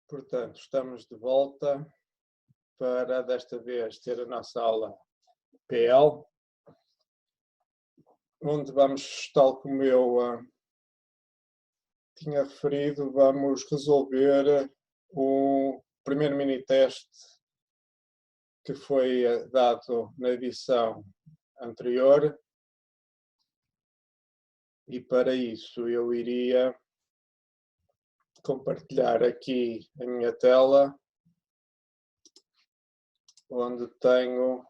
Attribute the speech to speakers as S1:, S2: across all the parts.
S1: Portanto, estamos de volta para, desta vez, ter a nossa aula PL, onde vamos, tal como eu tinha referido, vamos resolver o primeiro mini-teste que foi dado na edição anterior, e para isso eu iria compartilhar aqui a minha tela, onde tenho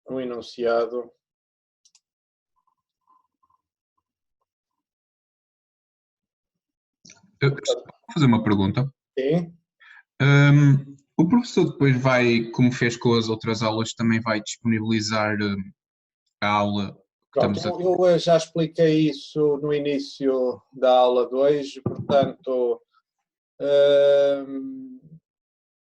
S1: um enunciado.
S2: Posso fazer uma pergunta?
S1: Sim.
S2: O professor depois vai, como fez com as outras aulas, também vai disponibilizar a aula que
S1: Pronto,
S2: estamos a...
S1: eu já expliquei isso no início da aula de hoje, portanto,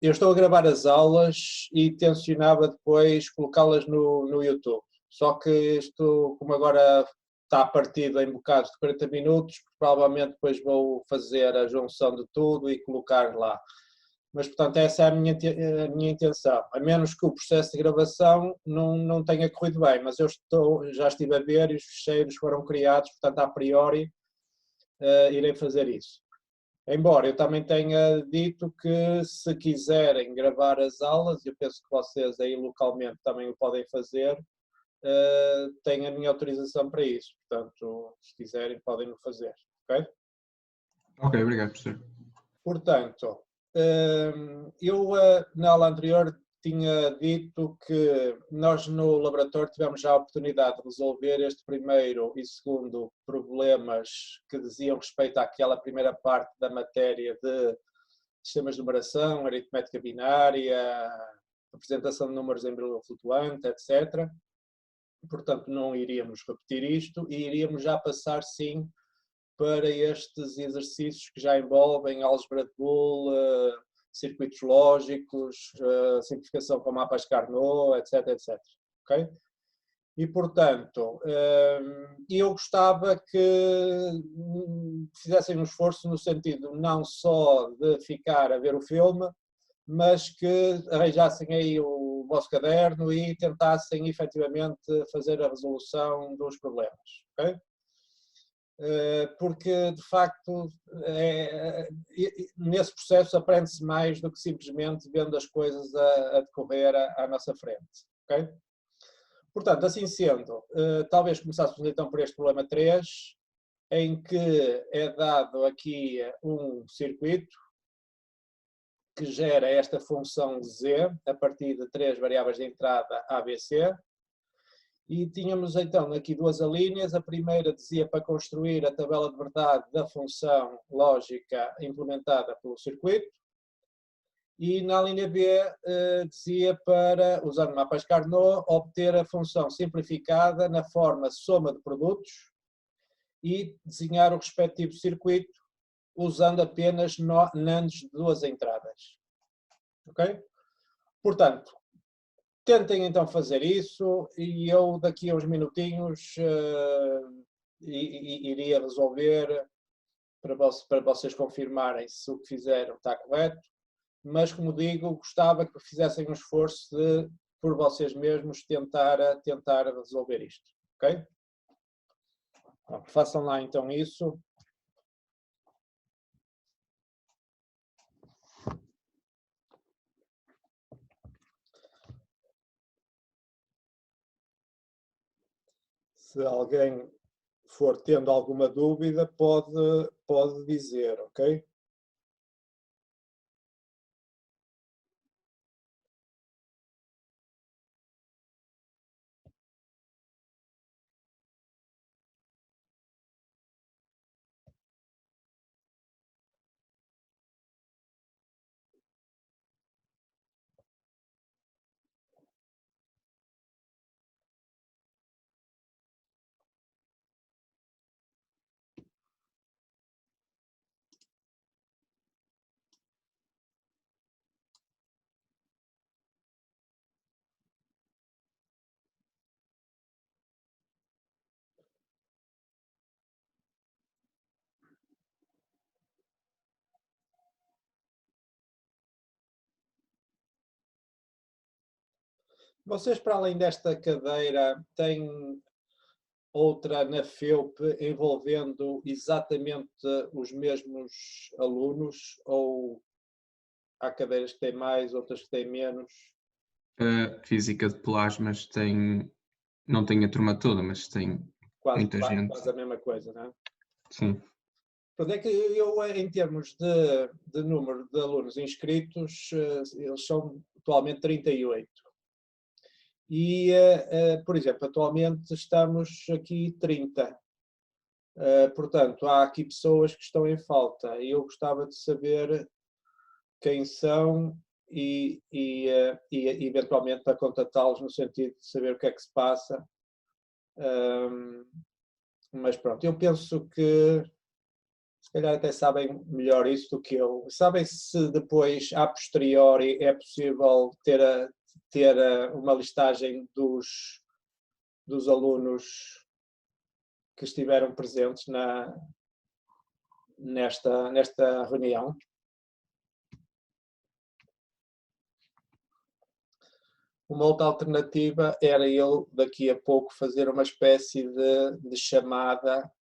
S1: eu estou a gravar as aulas e tencionava depois colocá-las no YouTube. Só que isto, como agora está partido em bocados de 40 minutos, provavelmente depois vou fazer a junção de tudo e colocar lá. Mas, portanto, essa é a minha intenção. A menos que o processo de gravação não tenha corrido bem, mas já estive a ver e os ficheiros foram criados, portanto, a priori, irei fazer isso. Embora eu também tenha dito que, se quiserem gravar as aulas, eu penso que vocês aí localmente também o podem fazer, têm a minha autorização para isso. Portanto, se quiserem, podem o fazer. Ok?
S2: Ok, obrigado, professor.
S1: Portanto, eu na aula anterior tinha dito que nós no laboratório tivemos já a oportunidade de resolver este primeiro e segundo problemas que diziam respeito àquela primeira parte da matéria de sistemas de numeração, aritmética binária, apresentação de números em brilho flutuante, etc. Portanto, não iríamos repetir isto e iríamos já passar, sim, para estes exercícios que já envolvem álgebra de Boole, circuitos lógicos, simplificação com mapas Carnot, etc, etc. Okay? E, portanto, eu gostava que fizessem um esforço no sentido não só de ficar a ver o filme, mas que arranjassem aí o vosso caderno e tentassem efetivamente fazer a resolução dos problemas. Okay? Porque, de facto, nesse processo aprende-se mais do que simplesmente vendo as coisas a decorrer à nossa frente. Okay? Portanto, assim sendo, talvez começássemos então por este problema 3, em que é dado aqui um circuito que gera esta função z a partir de 3 variáveis de entrada A, B, C. E tínhamos então aqui duas alíneas. A primeira dizia para construir a tabela de verdade da função lógica implementada pelo circuito. E na linha B dizia para, usando mapas Carnot, obter a função simplificada na forma soma de produtos e desenhar o respectivo circuito usando apenas NANDs de duas entradas. Ok? Portanto, tentem então fazer isso e eu daqui a uns minutinhos iria resolver para vocês confirmarem se o que fizeram está correto, mas como digo, gostava que fizessem um esforço de, por vocês mesmos, tentar resolver isto. Ok? Bom, façam lá então isso. Se alguém for tendo alguma dúvida, pode dizer, ok? Vocês, para além desta cadeira, têm outra na FEUP envolvendo exatamente os mesmos alunos ou há cadeiras que têm mais, outras que têm menos?
S2: A física de plasmas não tem a turma toda, mas tem
S1: Quase,
S2: muita gente.
S1: quase a mesma coisa, não é?
S2: Sim.
S1: Pronto, é que eu, em termos de número de alunos inscritos, eles são atualmente 38. E, por exemplo, atualmente estamos aqui 30. Portanto, há aqui pessoas que estão em falta e eu gostava de saber quem são e eventualmente para contatá-los no sentido de saber o que é que se passa. Mas pronto, eu penso que se calhar até sabem melhor isso do que eu. Sabem se depois, a posteriori, é possível ter uma listagem dos alunos que estiveram presentes nesta reunião? Uma outra alternativa era eu, daqui a pouco, fazer uma espécie de chamada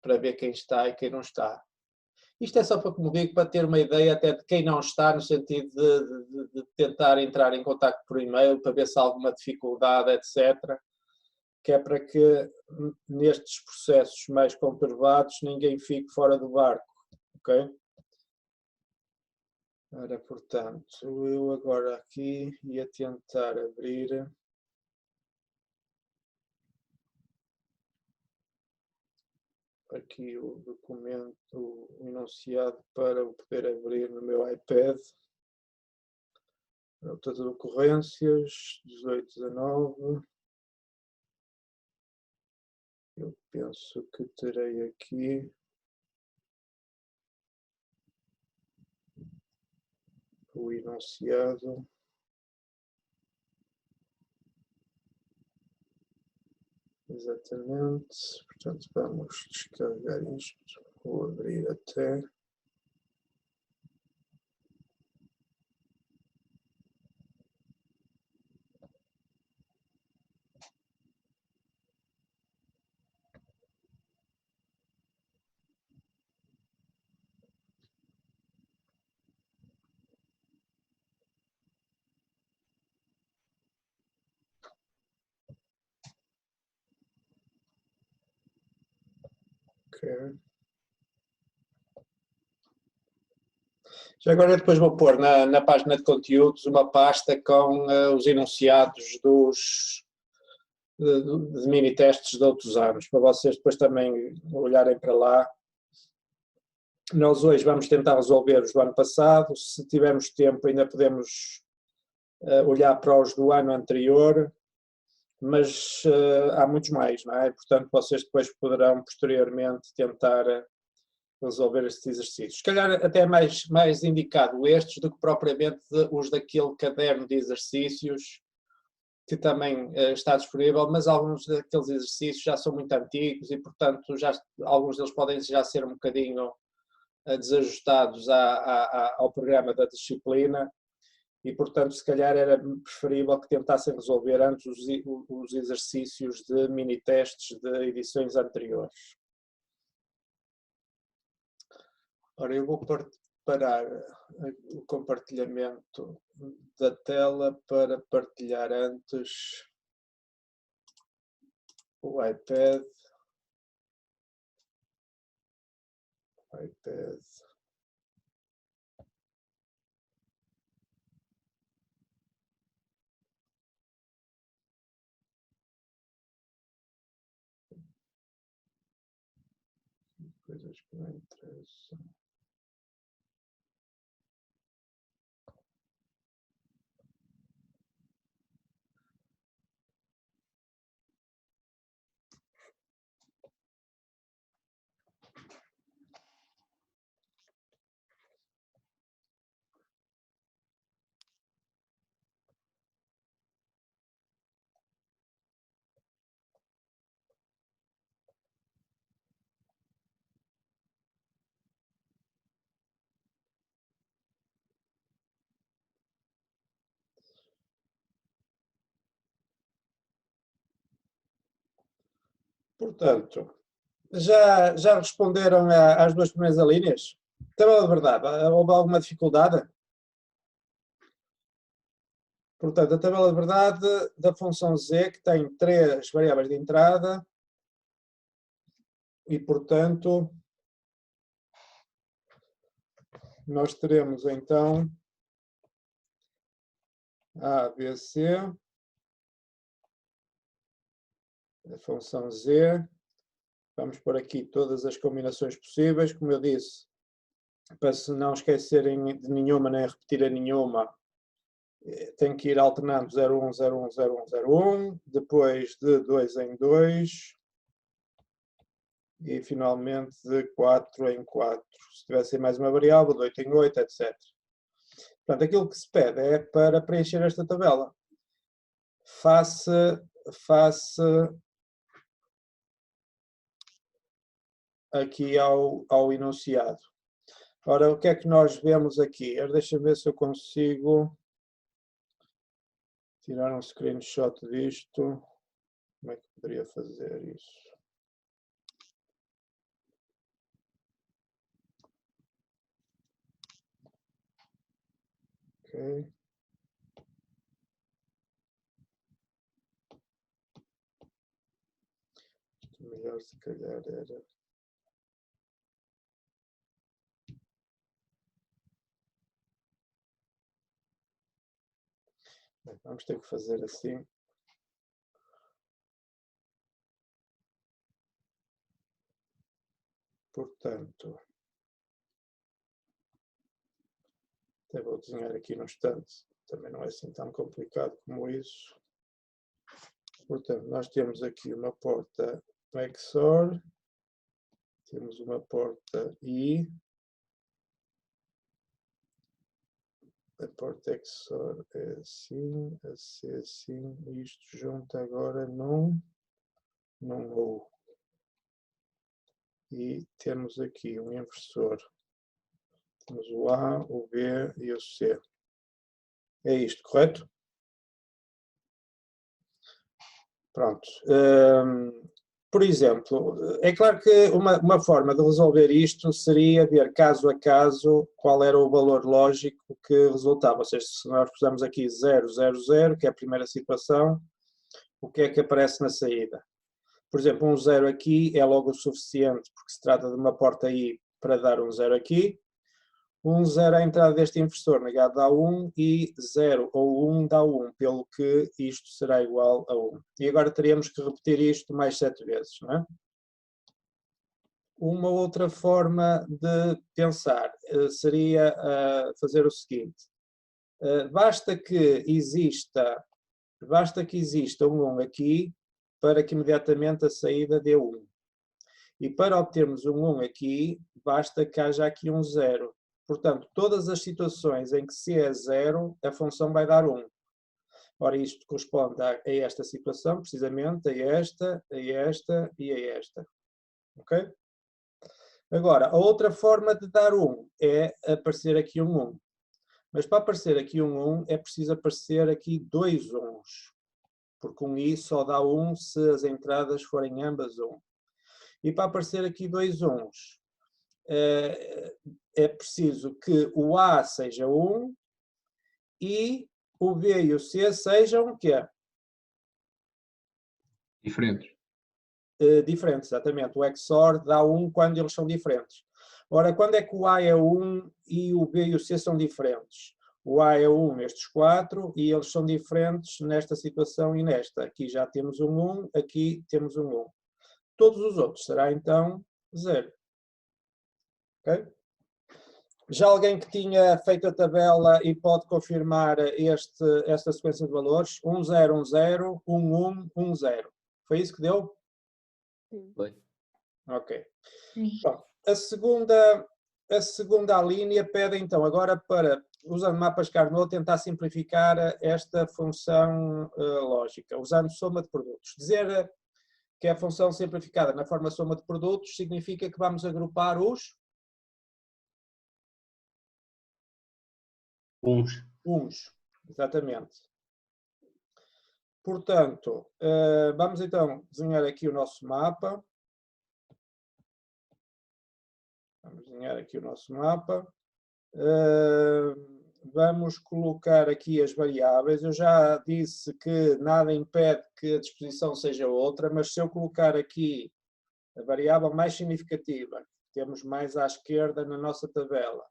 S1: para ver quem está e quem não está. Isto é só para, como digo, para ter uma ideia até de quem não está, no sentido de tentar entrar em contato por e-mail, para ver se há alguma dificuldade, etc. Que é para que nestes processos mais conturbados ninguém fique fora do barco, ok? Ora, portanto, eu agora aqui ia tentar abrir aqui o documento, o enunciado para o poder abrir no meu iPad. Nota de ocorrências, 18/19. Eu penso que terei aqui o enunciado. Exatamente. Portanto, vamos descarregar isto. Vou abrir até. Okay. Já agora depois vou pôr na página de conteúdos uma pasta com os enunciados de mini-testes de outros anos, para vocês depois também olharem para lá. Nós hoje vamos tentar resolver os do ano passado, se tivermos tempo ainda podemos olhar para os do ano anterior, mas há muitos mais, não é? Portanto, vocês depois poderão posteriormente tentar resolver estes exercícios. Se calhar até é mais indicado estes do que propriamente os daquele caderno de exercícios que também está disponível, mas alguns daqueles exercícios já são muito antigos e, portanto, alguns deles podem já ser um bocadinho desajustados ao programa da disciplina e, portanto, se calhar era preferível que tentassem resolver antes os exercícios de mini-testes de edições anteriores. Ora, eu vou parar o compartilhamento da tela para partilhar antes o iPad. Coisas que não interessam. Portanto, já responderam às duas primeiras alíneas? Tabela de verdade, houve alguma dificuldade? Portanto, a tabela de verdade da função z, que tem 3 variáveis de entrada, e, portanto, nós teremos, então, A, B, C, a função z. Vamos pôr aqui todas as combinações possíveis, como eu disse, para se não esquecerem de nenhuma, nem repetirem nenhuma, tem que ir alternando 01, 01, 01, 01, depois de 2 em 2 e finalmente de 4 em 4. Se tivessem mais uma variável, de 8 em 8, etc. Portanto, aquilo que se pede é para preencher esta tabela. Face aqui ao enunciado. Ora, o que é que nós vemos aqui? Deixa-me ver se eu consigo tirar um screenshot disto. Como é que poderia fazer isso? Ok. Melhor se calhar era... Bem, vamos ter que fazer assim. Portanto, até vou desenhar aqui no instante. Também não é assim tão complicado como isso. Portanto, nós temos aqui uma porta XOR, temos uma porta I, a porta XOR é assim, a C assim, e isto junta agora num OR. E temos aqui um inversor. Temos o A, o B e o C. É isto, correto? Pronto. Por exemplo, é claro que uma forma de resolver isto seria ver caso a caso qual era o valor lógico que resultava. Ou seja, se nós pusermos aqui 0, 0, 0, que é a primeira situação, o que é que aparece na saída? Por exemplo, um 0 aqui é logo o suficiente, porque se trata de uma porta I para dar um 0 aqui. Um 0 à entrada deste inversor negado dá 1 e 0 ou 1 dá 1, pelo que isto será igual a 1. E agora teríamos que repetir isto mais 7 vezes, não é? Uma outra forma de pensar seria fazer o seguinte. Basta que exista um 1 aqui para que imediatamente a saída dê 1. E para obtermos um 1 aqui, basta que haja aqui um 0. Portanto, todas as situações em que C é 0, a função vai dar 1. Ora, isto corresponde a esta situação, precisamente, a esta e a esta. Ok? Agora, a outra forma de dar 1 é aparecer aqui um 1. Mas para aparecer aqui um 1, é preciso aparecer aqui dois 1s. Porque um I só dá 1 se as entradas forem ambas 1. E para aparecer aqui dois 1s, é preciso que o A seja 1 e o B e o C sejam o quê?
S2: Diferentes.
S1: Diferentes, exatamente. O XOR dá 1 quando eles são diferentes. Ora, quando é que o A é 1 e o B e o C são diferentes? O A é 1 nestes 4 e eles são diferentes nesta situação e nesta. Aqui já temos um 1, aqui temos um 1. Todos os outros será então 0. Ok? Já alguém que tinha feito a tabela e pode confirmar esta sequência de valores? 1, 0, 1, 0, 1, 1, 1, 0. Foi isso que deu?
S3: Sim.
S2: Foi.
S1: Ok.
S3: Sim.
S1: Bom, a segunda linha pede então agora para, usando mapas Carnot, tentar simplificar esta função lógica, usando soma de produtos. Dizer que é a função simplificada na forma soma de produtos significa que vamos agrupar os
S4: Uns.
S1: uns, exatamente. Portanto, vamos então desenhar aqui o nosso mapa. Vamos desenhar aqui o nosso mapa. Vamos colocar aqui as variáveis. Eu já disse que nada impede que a disposição seja outra, mas se eu colocar aqui a variável mais significativa, temos mais à esquerda na nossa tabela,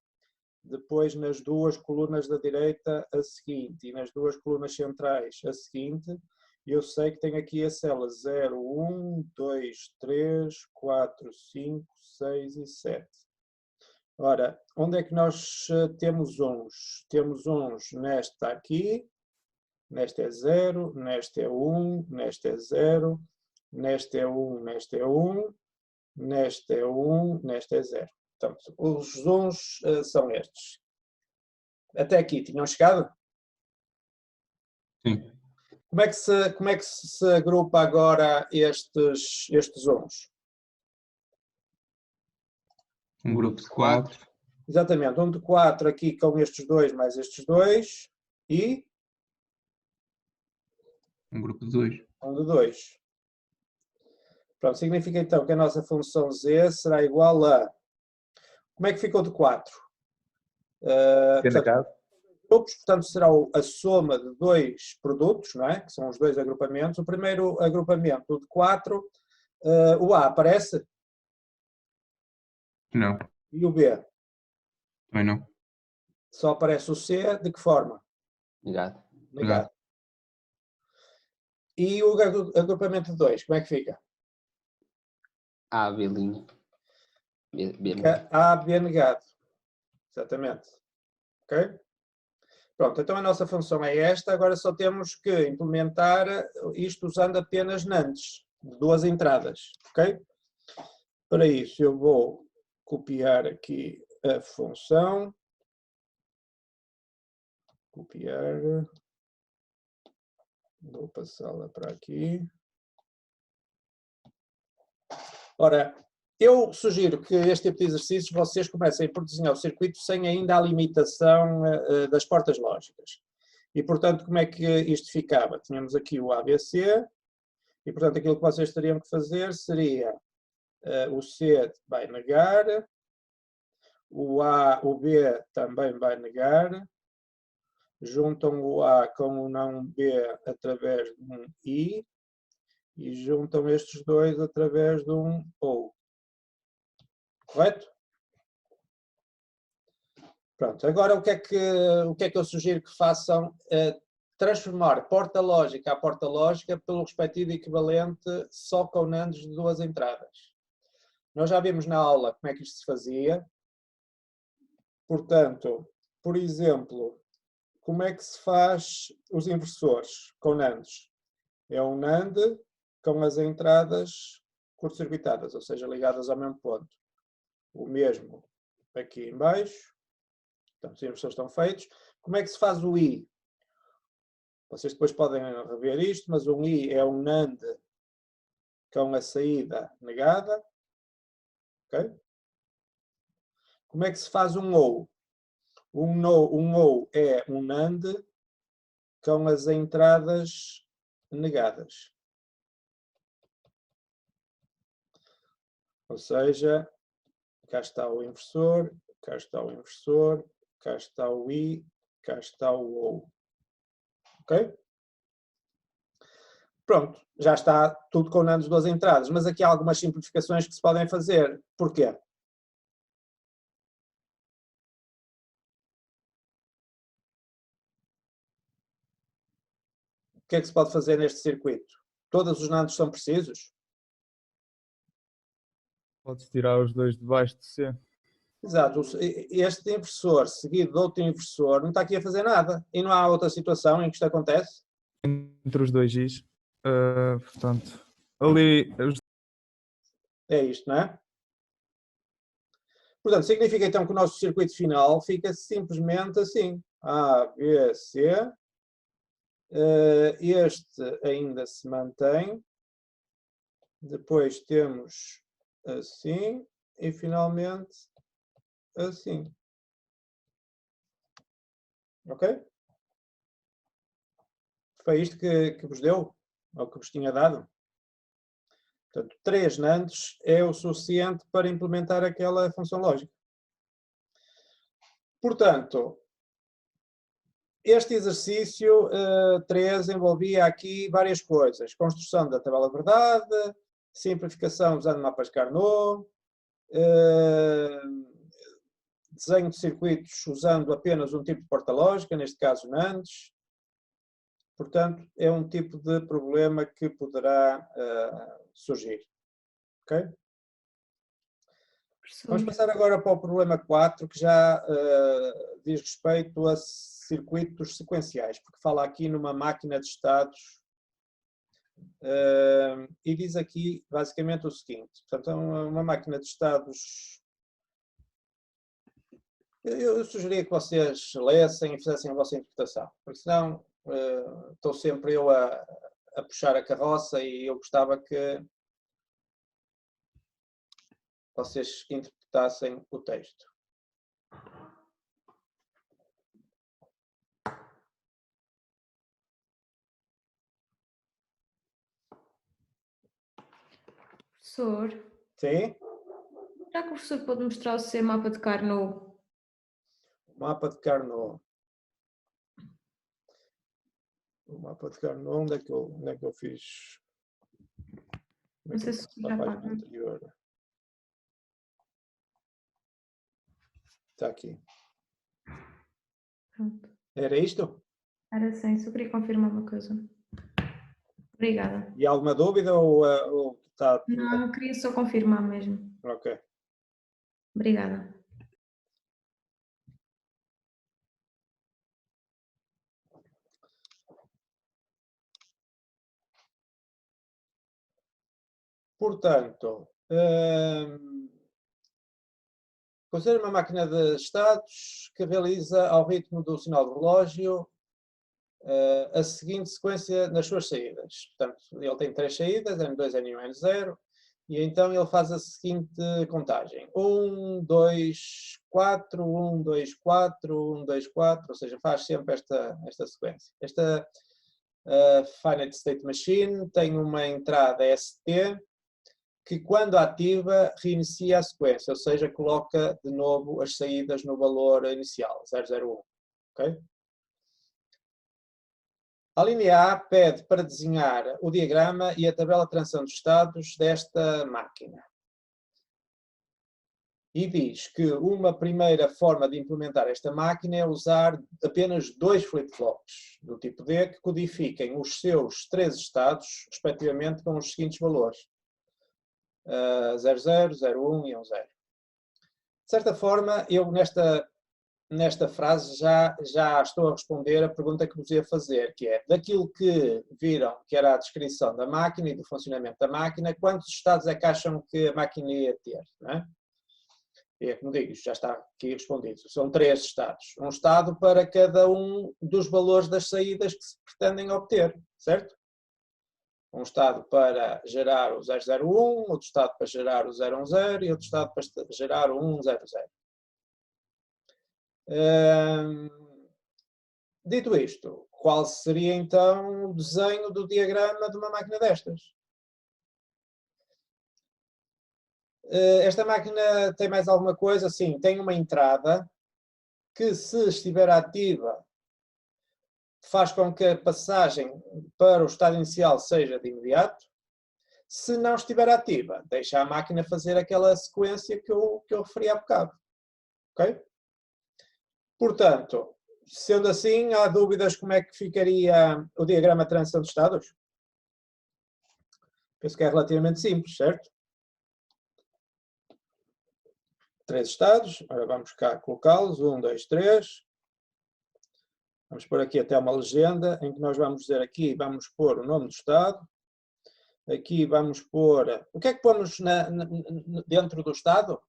S1: depois nas duas colunas da direita a seguinte e nas duas colunas centrais a seguinte, eu sei que tenho aqui a célula 0, 1, 2, 3, 4, 5, 6 e 7. Ora, onde é que nós temos uns? Temos uns nesta aqui, nesta é 0, nesta é 1, nesta é 0, nesta é 1, nesta é 1, nesta é 1, nesta é 0. Portanto, os uns são estes. Até aqui, tinham chegado?
S2: Sim.
S1: Como é que se agrupa agora estes uns?
S2: Um grupo de 4.
S1: Exatamente, um de 4 aqui com estes dois mais estes dois e
S2: Um grupo de 2.
S1: um de 2. Pronto, significa então que a nossa função z será igual a... Como é que ficou de 4? Grupos, portanto será a soma de dois produtos, não é? Que são os dois agrupamentos. O primeiro agrupamento, o de 4, o A aparece?
S2: Não.
S1: E o B?
S2: Também não.
S1: Só aparece o C, de que forma?
S3: Negado.
S1: Negado. E o agrupamento de 2, como é que fica?
S3: A, B linha. B
S1: Fica A, B negado. Exatamente. Ok? Pronto, então a nossa função é esta, agora só temos que implementar isto usando apenas NANDs, de duas entradas, ok? Para isso eu vou copiar aqui a função, copiar, vou passá-la para aqui. Ora, eu sugiro que este tipo de exercícios vocês comecem por desenhar o circuito sem ainda a limitação das portas lógicas. E, portanto, como é que isto ficava? Tínhamos aqui o ABC, e, portanto, aquilo que vocês teriam que fazer seria o C vai negar, o B também vai negar, juntam o A com o não B através de um I, e juntam estes dois através de um OU. Correto? Pronto, agora o que é que eu sugiro que façam? Transformar porta lógica a porta lógica pelo respectivo equivalente só com NANDs de duas entradas. Nós já vimos na aula como é que isto se fazia. Portanto, por exemplo, como é que se faz os inversores com NANDs? É um NAND com as entradas curto-circuitadas, ou seja, ligadas ao mesmo ponto. O mesmo aqui em baixo. Portanto, os inversores estão feitos. Como é que se faz o I? Vocês depois podem rever isto, mas um I é um NAND com a saída negada. Okay? Como é que se faz um OU? Um OU é um NAND com as entradas negadas. Ou seja, cá está o inversor, cá está o inversor, cá está o I, cá está o OU. Ok? Pronto, já está tudo com NANDs de duas entradas, mas aqui há algumas simplificações que se podem fazer. Porquê? O que é que se pode fazer neste circuito? Todos os NANDs são precisos?
S4: Pode-se tirar os dois de baixo de C.
S1: Exato, este inversor seguido de outro inversor não está aqui a fazer nada. E não há outra situação em que isto acontece?
S4: Entre os dois Is. Portanto, ali...
S1: É isto, não é? Portanto, significa então que o nosso circuito final fica simplesmente assim. A, B, C. Este ainda se mantém. Depois temos assim. E finalmente assim. Ok? Foi isto que vos deu? Ou que vos tinha dado? Portanto, 3 nantes é o suficiente para implementar aquela função lógica. Portanto, este exercício 3 envolvia aqui várias coisas. Construção da tabela de verdade, simplificação usando mapas Carnot, desenho de circuitos usando apenas um tipo de porta lógica, neste caso NANDs. Portanto, é um tipo de problema que poderá surgir. Ok? Vamos passar agora para o problema 4, que já diz respeito a circuitos sequenciais, porque fala aqui numa máquina de estados e diz aqui basicamente o seguinte. Portanto, é uma máquina de estados. Eu sugeria que vocês lessem e fizessem a vossa interpretação, porque senão estou sempre eu a puxar a carroça e eu gostava que vocês interpretassem o texto.
S5: Professor,
S1: Sim?
S5: será que o professor pode mostrar o seu mapa de Carnot?
S1: Mapa de Carnot. O mapa de Carnot, onde é que eu fiz?
S5: Não sei se
S1: Está
S5: já
S1: a página
S5: paga.
S1: anterior. Está aqui.
S5: Pronto.
S1: Era isto?
S5: Era sim, só queria confirmar uma coisa. Obrigada.
S1: E alguma dúvida ou está tudo bem?
S5: Não, queria só confirmar mesmo.
S1: Ok.
S5: Obrigada.
S1: Portanto, considere uma máquina de estados que realiza ao ritmo do sinal do relógio a seguinte sequência nas suas saídas. Portanto, ele tem 3 saídas, N2, N1, N0, e então ele faz a seguinte contagem. 1, 2, 4, 1, 2, 4, 1, 2, 4, ou seja, faz sempre esta sequência. Esta Finite State Machine tem uma entrada ST que, quando ativa, reinicia a sequência, ou seja, coloca de novo as saídas no valor inicial, 001. Okay? A linha A pede para desenhar o diagrama e a tabela de transição de estados desta máquina. E diz que uma primeira forma de implementar esta máquina é usar apenas 2 flip-flops do tipo D que codifiquem os seus 3 estados, respectivamente, com os seguintes valores. 00, 01 e 10. De certa forma, eu nesta frase já estou a responder a pergunta que vos ia fazer, que é, daquilo que viram, que era a descrição da máquina e do funcionamento da máquina, quantos estados é que acham que a máquina ia ter? Não é? E, como digo, isto já está aqui respondido. São 3 estados. Um estado para cada um dos valores das saídas que se pretendem obter, certo? Um estado para gerar o 001, outro estado para gerar o 010 e outro estado para gerar o 100. Dito isto, qual seria então o desenho do diagrama de uma máquina destas? Esta máquina tem mais alguma coisa? Sim, tem uma entrada que, se estiver ativa, faz com que a passagem para o estado inicial seja de imediato. Se não estiver ativa, deixa a máquina fazer aquela sequência que eu referi há bocado. Ok? Portanto, sendo assim, há dúvidas como é que ficaria o diagrama de transição de estados? Penso que é relativamente simples, certo? 3 estados, agora vamos cá colocá-los, 1, 2, 3. Vamos pôr aqui até uma legenda, em que nós vamos dizer aqui, vamos pôr o nome do estado. Aqui vamos pôr... O que é que pomos dentro do estado?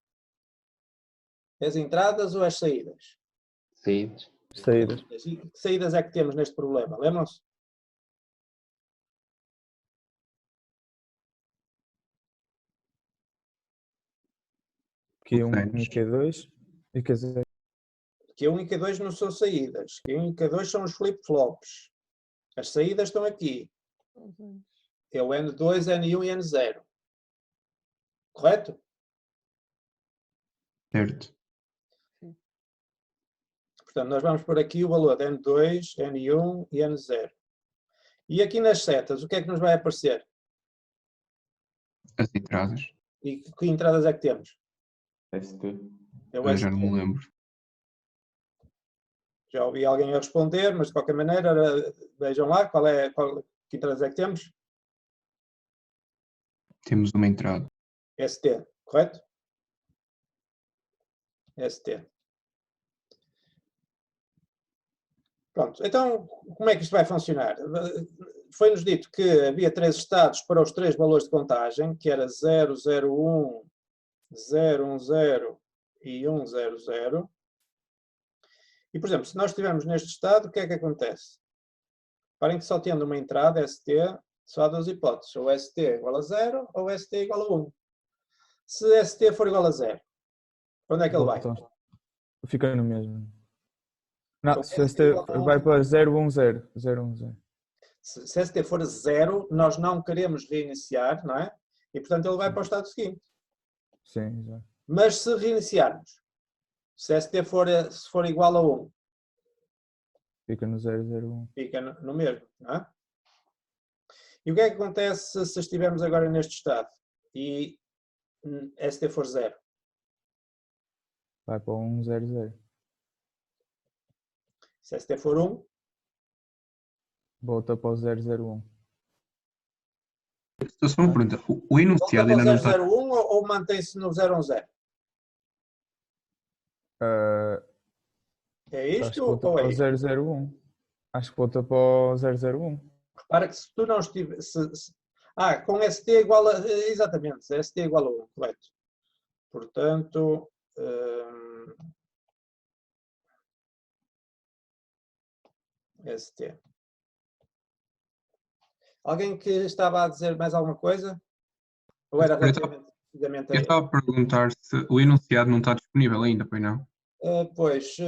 S1: As entradas ou as saídas?
S3: Saídas.
S4: Saídas.
S1: Que saídas é que temos neste problema? Lembram-se?
S4: Q1 e Q2. E quer dizer,
S1: Q1 e Q2 não são saídas. Q1 e Q2 são os flip-flops. As saídas estão aqui. É o N2, N1 e N0. Correto?
S2: Certo.
S1: Portanto, nós vamos por aqui o valor de N2, N1 e N0. E aqui nas setas, o que é que nos vai aparecer?
S2: As entradas.
S1: E que entradas é que temos?
S3: ST.
S1: É o
S2: Eu já
S1: ST.
S2: não me lembro.
S1: Já ouvi alguém a responder, mas de qualquer maneira, vejam lá que entradas é que temos.
S2: Temos uma entrada.
S1: ST, correto? ST. Pronto, então como é que isto vai funcionar? Foi-nos dito que havia 3 estados para os 3 valores de contagem, que era 0, 0, 1, 0, 1, 0 e 1, 0, 0. E, por exemplo, se nós estivermos neste estado, o que é que acontece? Reparem que só tendo uma entrada, ST, só há 2 hipóteses. Ou ST igual a 0 ou ST igual a 1. Se ST for igual a 0, para onde é que ele vai?
S4: Volta. Fica no mesmo. Não,
S1: Então,
S4: se
S1: ST
S4: este
S1: igual a 1.
S4: vai para 010. 010.
S1: Se ST for 0, nós não queremos reiniciar, não é? E, portanto, ele vai para o estado seguinte.
S4: Sim, exato.
S1: Mas se reiniciarmos, se ST se for igual a 1,
S4: Fica no 001.
S1: fica no mesmo, não é? E o que é que acontece se estivermos agora neste estado e ST for 0?
S4: Vai para o 100.
S1: Se ST for 1,
S4: Volta para o 001.
S2: Estou só uma pergunta. O
S1: volta
S2: enunciado
S1: para
S2: ainda não está.
S1: o 001 ou mantém-se no 010? É
S4: Acho que
S1: isto
S4: volta
S1: ou
S4: para
S1: é
S4: o
S1: isto?
S4: 001. Acho que volta para o 001.
S1: Repara que se tu não estiver... com ST igual a... Exatamente, ST igual a 1, correto. Portanto... ST. Alguém que estava a dizer mais alguma coisa? Ou era relativamente a
S2: Eu
S1: ele?
S2: estava a perguntar se o enunciado não está disponível ainda, pois não?
S1: Pois,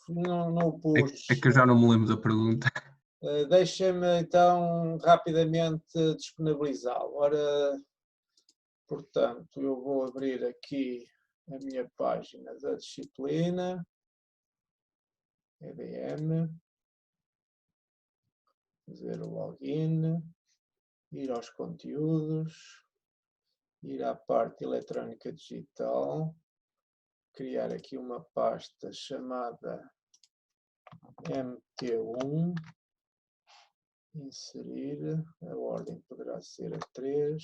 S1: não o pus.
S2: É que eu já não me lembro da pergunta.
S1: Deixa-me então rapidamente disponibilizá-lo. Ora, portanto, eu vou abrir aqui a minha página da disciplina, EDM, fazer o login, ir aos conteúdos, ir à parte eletrónica digital, criar aqui uma pasta chamada MT1, inserir, a ordem poderá ser a 3,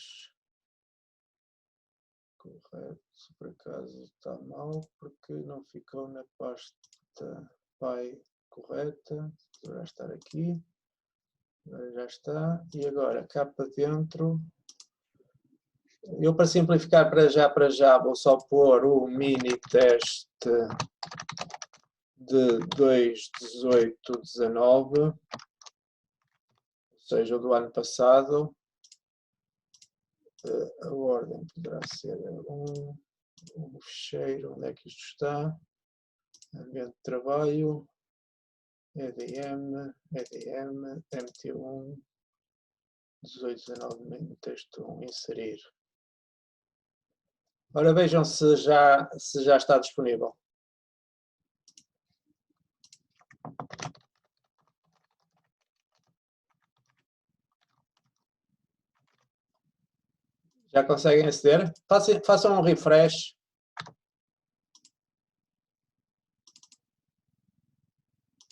S1: correto, se por acaso está mal, porque não ficou na pasta pai correta, deverá estar aqui, agora já está, e agora cá para dentro, eu para simplificar para já vou só pôr o mini teste de 2.18.19, ou seja, o do ano passado. A ordem poderá ser um fecheiro, onde é que isto está? Ambiente de trabalho, EDM, MT1, 18.19, texto 1, inserir. Ora, vejam se já está disponível. Já conseguem aceder? Façam um refresh.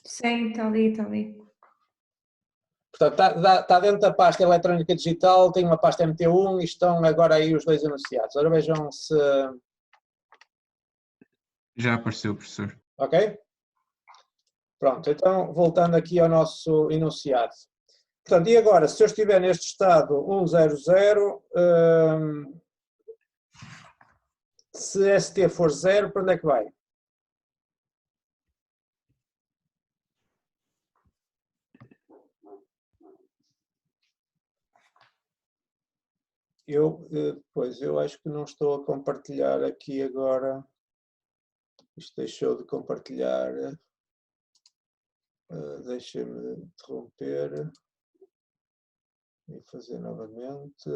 S5: Sim, está ali, está ali.
S1: Portanto, está dentro da pasta eletrónica digital, tem uma pasta MT1 e estão agora aí os 2 enunciados. Ora, vejam se...
S2: Já apareceu, professor.
S1: Ok? Pronto, então voltando aqui ao nosso enunciado. Portanto, e agora, se eu estiver neste estado 100, se ST for 0, para onde é que vai? Eu acho que não estou a compartilhar aqui agora. Isto deixou de compartilhar. Deixem-me interromper e fazer novamente.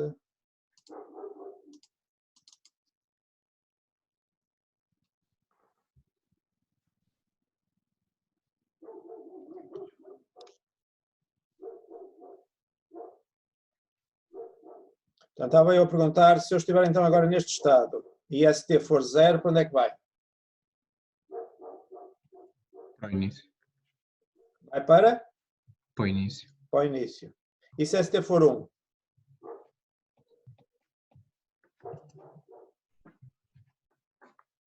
S1: Então, estava eu a perguntar, se eu estiver então agora neste estado e ST for 0, para onde é que vai?
S2: Para o início.
S1: Vai para?
S2: Para o início.
S1: Para o início. E se ST for 1?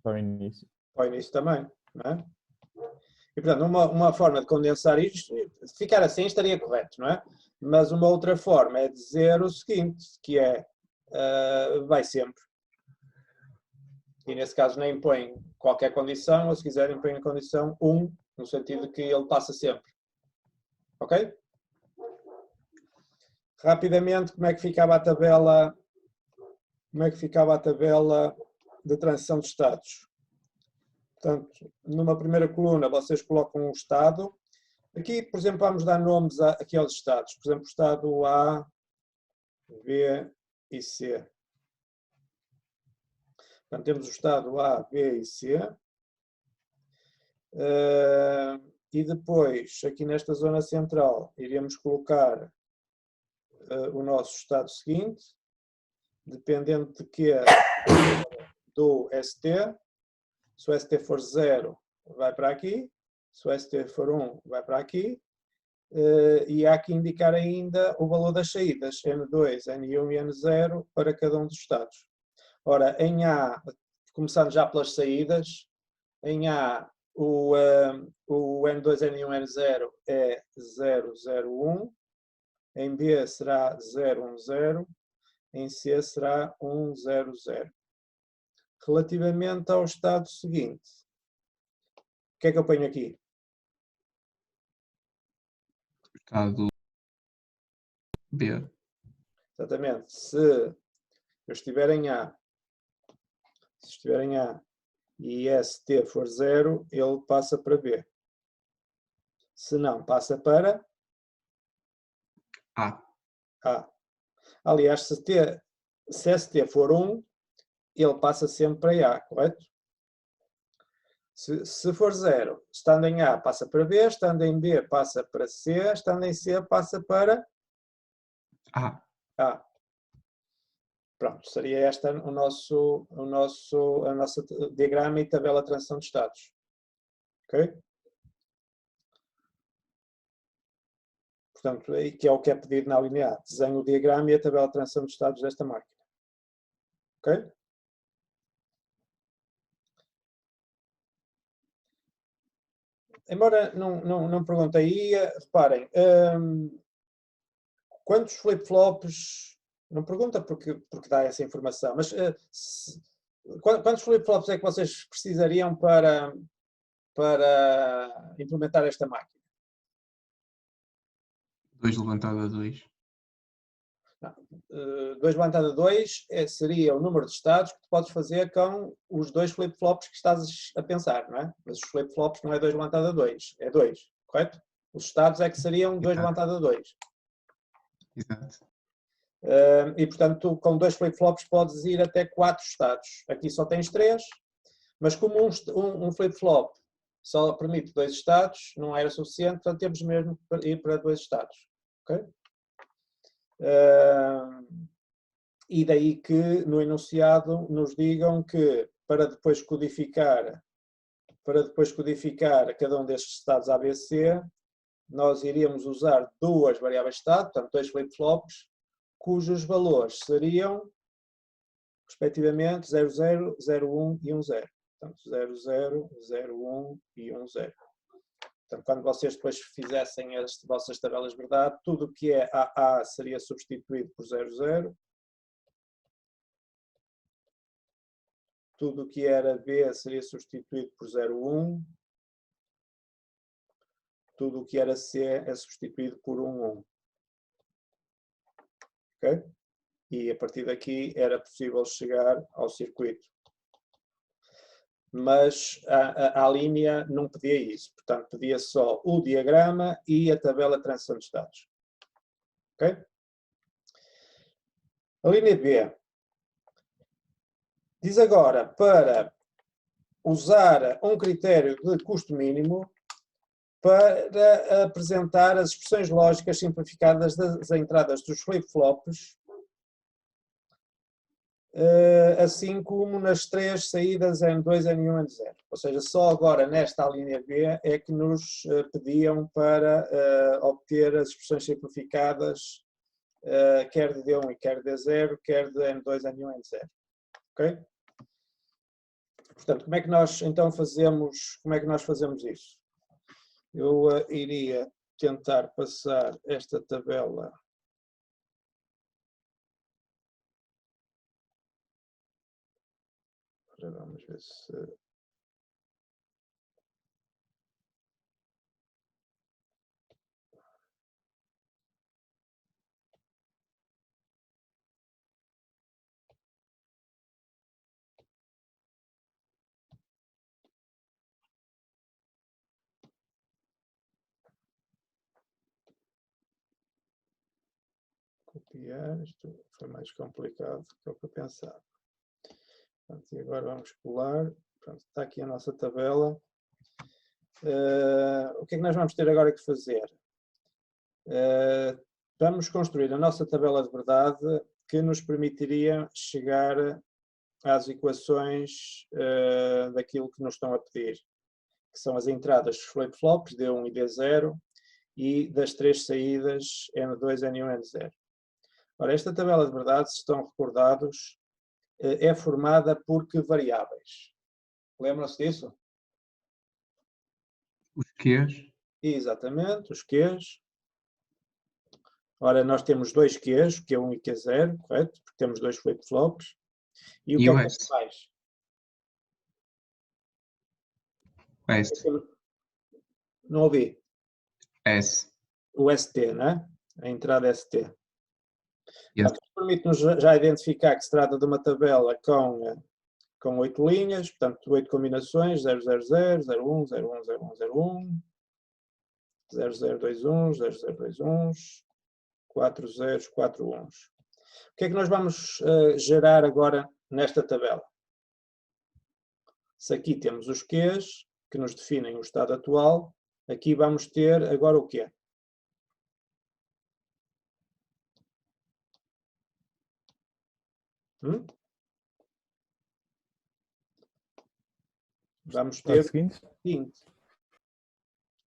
S4: Para o início.
S1: Para o início também, não é? E, portanto, uma forma de condensar isto, se ficar assim estaria correto, não é? Mas uma outra forma é dizer o seguinte, que é, vai sempre. E nesse caso nem impõe qualquer condição, ou se quiserem impõe a condição 1, no sentido que ele passa sempre. Ok? Rapidamente, como é que ficava a tabela de transição de estados? Portanto, numa primeira coluna vocês colocam um estado. Aqui, por exemplo, vamos dar nomes aqui aos estados. Por exemplo, o estado A, B e C. Portanto, temos o estado A, B e C. E depois, aqui nesta zona central, iremos colocar o nosso estado seguinte, dependendo de que do ST. Se o ST for 0, vai para aqui. Se o ST for 1, vai para aqui. E há que indicar ainda o valor das saídas, N2, N1 e N0, para cada um dos estados. Ora, em A, começando já pelas saídas, em A, o N2, N1, N0 é 0, 0, 1. Em B será 0, 1, 0. Em C será 1, 0, 0. Relativamente ao estado seguinte, o que é que eu ponho aqui?
S2: Estado B.
S1: Exatamente. Se eu estiver em A, e ST for 0, ele passa para B. Se não, passa para
S2: A.
S1: A. Aliás, se ST for 1, ele passa sempre para A, correto? Se for 0, estando em A, passa para B, estando em B, passa para C, estando em C, passa para
S2: A.
S1: A. Pronto, seria esta o nosso diagrama e tabela de transição de estados. Ok? Portanto, aí que é o que é pedido na linha A. Desenho o diagrama e a tabela de transição de estados desta máquina. Ok? Embora não perguntei aí, reparem, quantos flip-flops, não pergunta porque dá essa informação, mas quantos flip-flops é que vocês precisariam para implementar esta máquina?
S2: 2 levantado a 2.
S1: 2 levantado a 2 seria o número de estados que tu podes fazer com os 2 flip-flops que estás a pensar, não é? Mas os flip-flops não é 2 levantado a 2, é 2, correto? Os estados é que seriam 2 levantado a 2.
S2: Exato.
S1: E, portanto, tu, com 2 flip-flops podes ir até 4 estados. Aqui só tens 3, mas como um flip-flop só permite 2 estados, não era suficiente, portanto temos mesmo que ir para 2 estados. Okay? E daí que no enunciado nos digam que para depois codificar cada um destes estados ABC, nós iríamos usar 2 variáveis de estado, portanto 2 flip-flops, cujos valores seriam, respectivamente, 00, 01 e 10. Portanto, 00, 01 e 10. Portanto, quando vocês depois fizessem as vossas tabelas de verdade, tudo o que é AA seria substituído por 00. Tudo o que era B seria substituído por 01. Tudo o que era C é substituído por 11. Ok? E a partir daqui era possível chegar ao circuito. mas a linha não pedia isso. Portanto, pedia só o diagrama e a tabela de transição de estados. Ok? A linha B diz agora para usar um critério de custo mínimo para apresentar as expressões lógicas simplificadas das entradas dos flip-flops, assim como nas três saídas N2, N1, N0. Ou seja, só agora nesta linha B é que nos pediam para obter as expressões simplificadas, quer de D1 e quer de D0, quer de N2, N1, N0. Ok? Portanto, como é que nós então fazemos isso? Eu iria tentar passar esta tabela vamos ver se copiar. Isto foi mais complicado do que o que eu pensava. Pronto, e agora vamos pular. Pronto, está aqui a nossa tabela. O que é que nós vamos ter agora que fazer? Vamos construir a nossa tabela de verdade que nos permitiria chegar às equações daquilo que nos estão a pedir, que são as entradas dos flip-flops, D1 e D0, e das três saídas N2, N1 e N0. Ora, esta tabela de verdade, se estão recordados, é formada por que variáveis? Lembram-se disso?
S2: Os Qs.
S1: Exatamente, os Qs. Ora, nós temos dois Qs, Q1 e Q0, correto? Porque temos dois flip-flops. E o que é que
S2: S.
S1: faz?
S2: S.
S1: Não ouvi.
S2: S.
S1: O ST, não é? A entrada ST.
S2: Yes.
S1: Portanto, permite-nos já identificar que se trata de uma tabela com 8 linhas, portanto 8 combinações, 000, 01, 01, 01, 01, 0021, 0021, 4 zeros, 4 uns. O que é que nós vamos gerar agora nesta tabela? Se aqui temos os Qs, que nos definem o estado atual, aqui vamos ter agora o quê? Vamos ter o seguinte,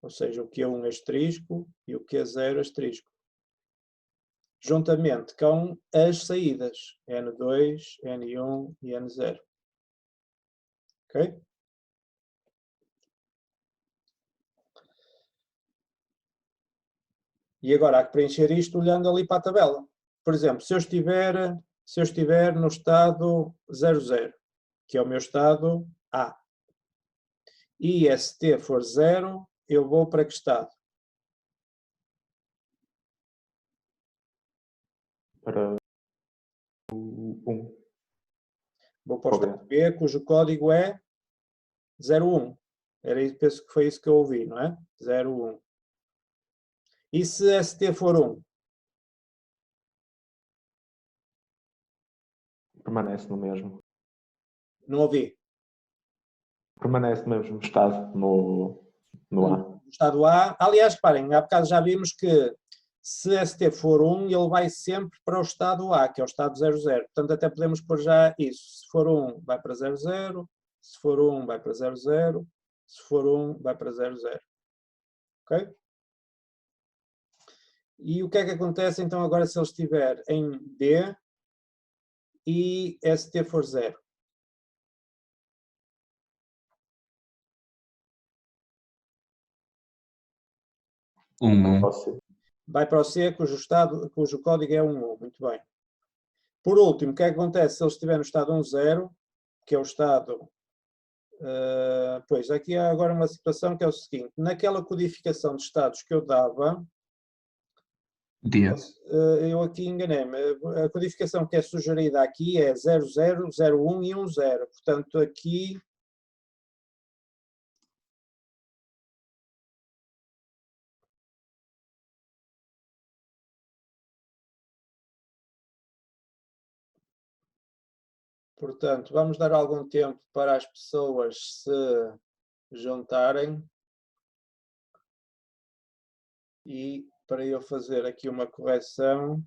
S1: ou seja, o Q1 asterisco e o Q0 asterisco, juntamente com as saídas N2, N1 e N0. Ok? E agora há que preencher isto olhando ali para a tabela. Por exemplo, se eu estiver no estado 00, que é o meu estado A, e ST for 0, eu vou para que estado?
S6: Para o 1.
S1: Vou para o estado B, cujo código é 01. Penso que foi isso que eu ouvi, não é? 01. E se ST for 1?
S6: Permanece no mesmo.
S1: Não ouvi.
S6: Permanece no mesmo estado, no A.
S1: No estado A. Aliás, reparem, há bocado já vimos que se ST for 1, ele vai sempre para o estado A, que é o estado 00. Portanto, até podemos pôr já isso. Se for 1, vai para 00. Se for 1, vai para 00. Se for 1, vai para 00. Ok? E o que é que acontece então agora se ele estiver em D e ST for 0? Vai para o C, cujo código é 1. Muito bem. Por último, o que é que acontece se ele estiver no estado 1.0, que é o estado... pois, aqui há agora uma situação que é o seguinte. Naquela codificação de estados que eu dava, eu aqui enganei-me. A codificação que é sugerida aqui é 00, 01 e 10. Portanto, aqui Portanto, vamos dar algum tempo para as pessoas se juntarem e para eu fazer aqui uma correção.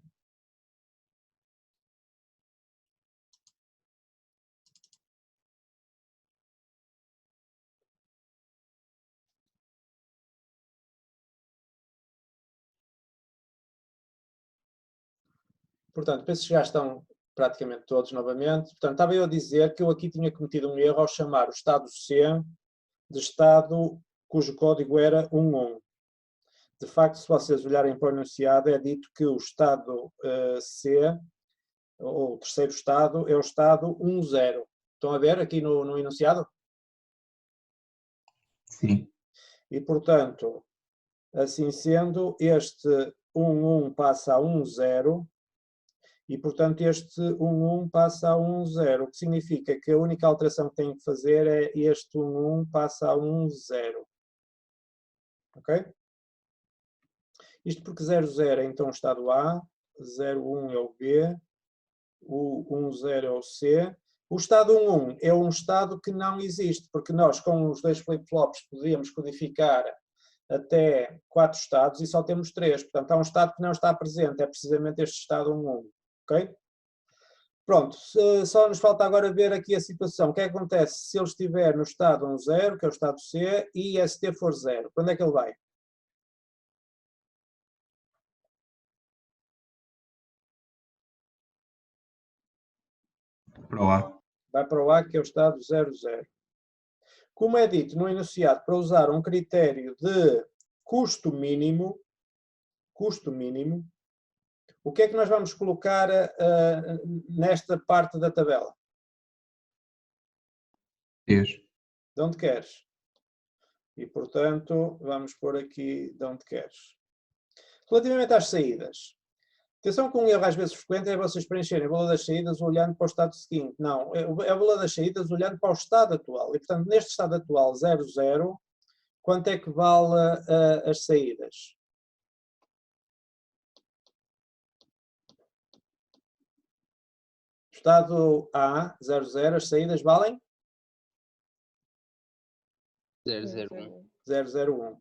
S1: Portanto, penso que já estão praticamente todos novamente. Portanto, estava eu a dizer que eu aqui tinha cometido um erro ao chamar o estado C de estado cujo código era 11. De facto, se vocês olharem para o enunciado, é dito que o estado C, ou o terceiro estado, é o estado 10. Estão a ver aqui no enunciado?
S2: Sim.
S1: E, portanto, assim sendo, este 11 passa a 10 e, portanto, este 11 passa a 10, o que significa que a única alteração que tenho que fazer é este 11 passa a 10. Ok? Isto porque 00 é então o estado A, 01 é o B, o 10 é o C. O estado 11 é um estado que não existe, porque nós com os dois flip-flops podíamos codificar até 4 estados e só temos 3. Portanto, há um estado que não está presente, é precisamente este estado 11. Ok? Pronto, só nos falta agora ver aqui a situação. O que é que acontece se ele estiver no estado 10, que é o estado C, e ST for 0? Para onde é que ele vai?
S2: Para lá.
S1: Vai para o A, que é o estado 00. Como é dito no enunciado, para usar um critério de custo mínimo, o que é que nós vamos colocar nesta parte da tabela?
S2: T.
S1: De onde queres? E, portanto, vamos pôr aqui de onde queres. Relativamente às saídas, atenção que um erro às vezes frequente é vocês preencherem a bola das saídas olhando para o estado seguinte. Não, é a bola das saídas olhando para o estado atual. E, portanto, neste estado atual, 00, quanto é que vale as saídas? Estado A, 00, as saídas valem?
S3: 001.
S1: 001.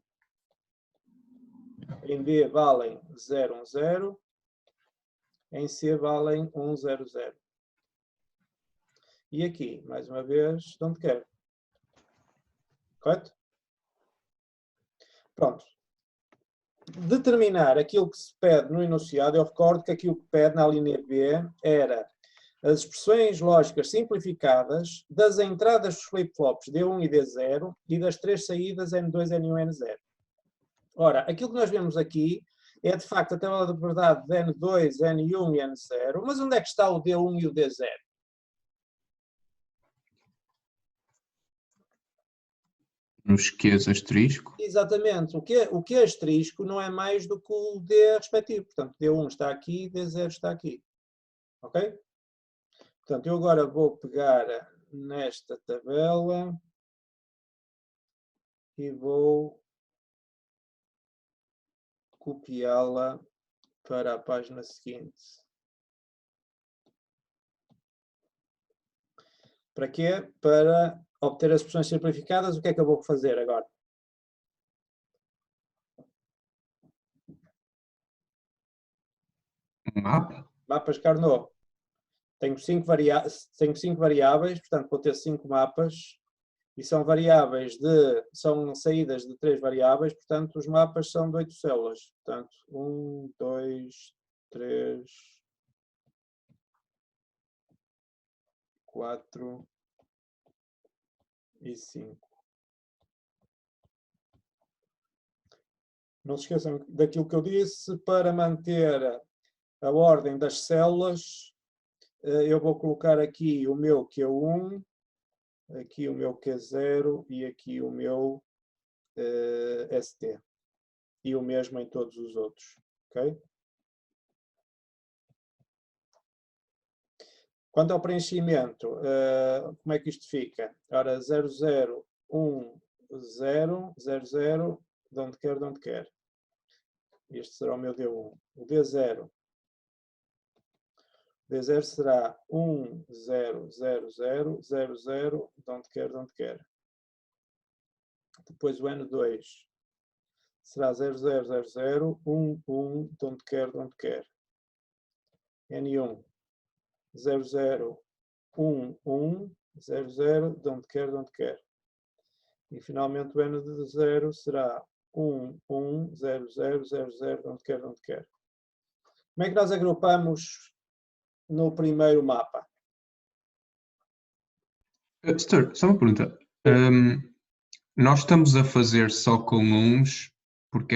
S1: Em B valem 010. Em C valem 100. E aqui, mais uma vez, de onde quer. Correto? Pronto. Determinar aquilo que se pede no enunciado, eu recordo que aquilo que pede na linha B era as expressões lógicas simplificadas das entradas dos flip-flops D1 e D0 e das 3 saídas N2, N1 e N0. Ora, aquilo que nós vemos aqui é de facto a tabela de propriedade de N2, N1 e N0, mas onde é que está o D1 e o D0?
S2: Nos Qs asterisco.
S1: Exatamente. O que é asterisco não é mais do que o D respectivo. Portanto, D1 está aqui, D0 está aqui. Ok? Portanto, eu agora vou pegar nesta tabela e vou copiá-la para a página seguinte. Para quê? Para obter as expressões simplificadas, o que é que eu vou fazer agora?
S2: Um mapa.
S1: Mapas Carnot. Tenho 5 variáveis, portanto vou ter 5 mapas. E são são saídas de 3 variáveis, portanto os mapas são de 8 células. Portanto, 1, 2, 3, 4 e 5. Não se esqueçam daquilo que eu disse, para manter a ordem das células, eu vou colocar aqui o meu Q1, aqui o meu Q0 e aqui o meu ST. E o mesmo em todos os outros. Ok? Quanto ao preenchimento, como é que isto fica? Ora, 00, 1, 0, 00, de onde quer. Este será o meu D1. O D0. D0 será 1, 0, 0, 0, 0, 0, donde quer. Depois o N2 será 0, 0, 0, 0, 1, 1, donde quer. N1, 0, 0, 1, 1, 0, 0, donde quer. E finalmente o N de 0 será 1, 1, 0, 0, 0, 0, donde quer. Como é que nós agrupamos no primeiro mapa?
S2: Stuart, só uma pergunta. Nós estamos a fazer só com uns porque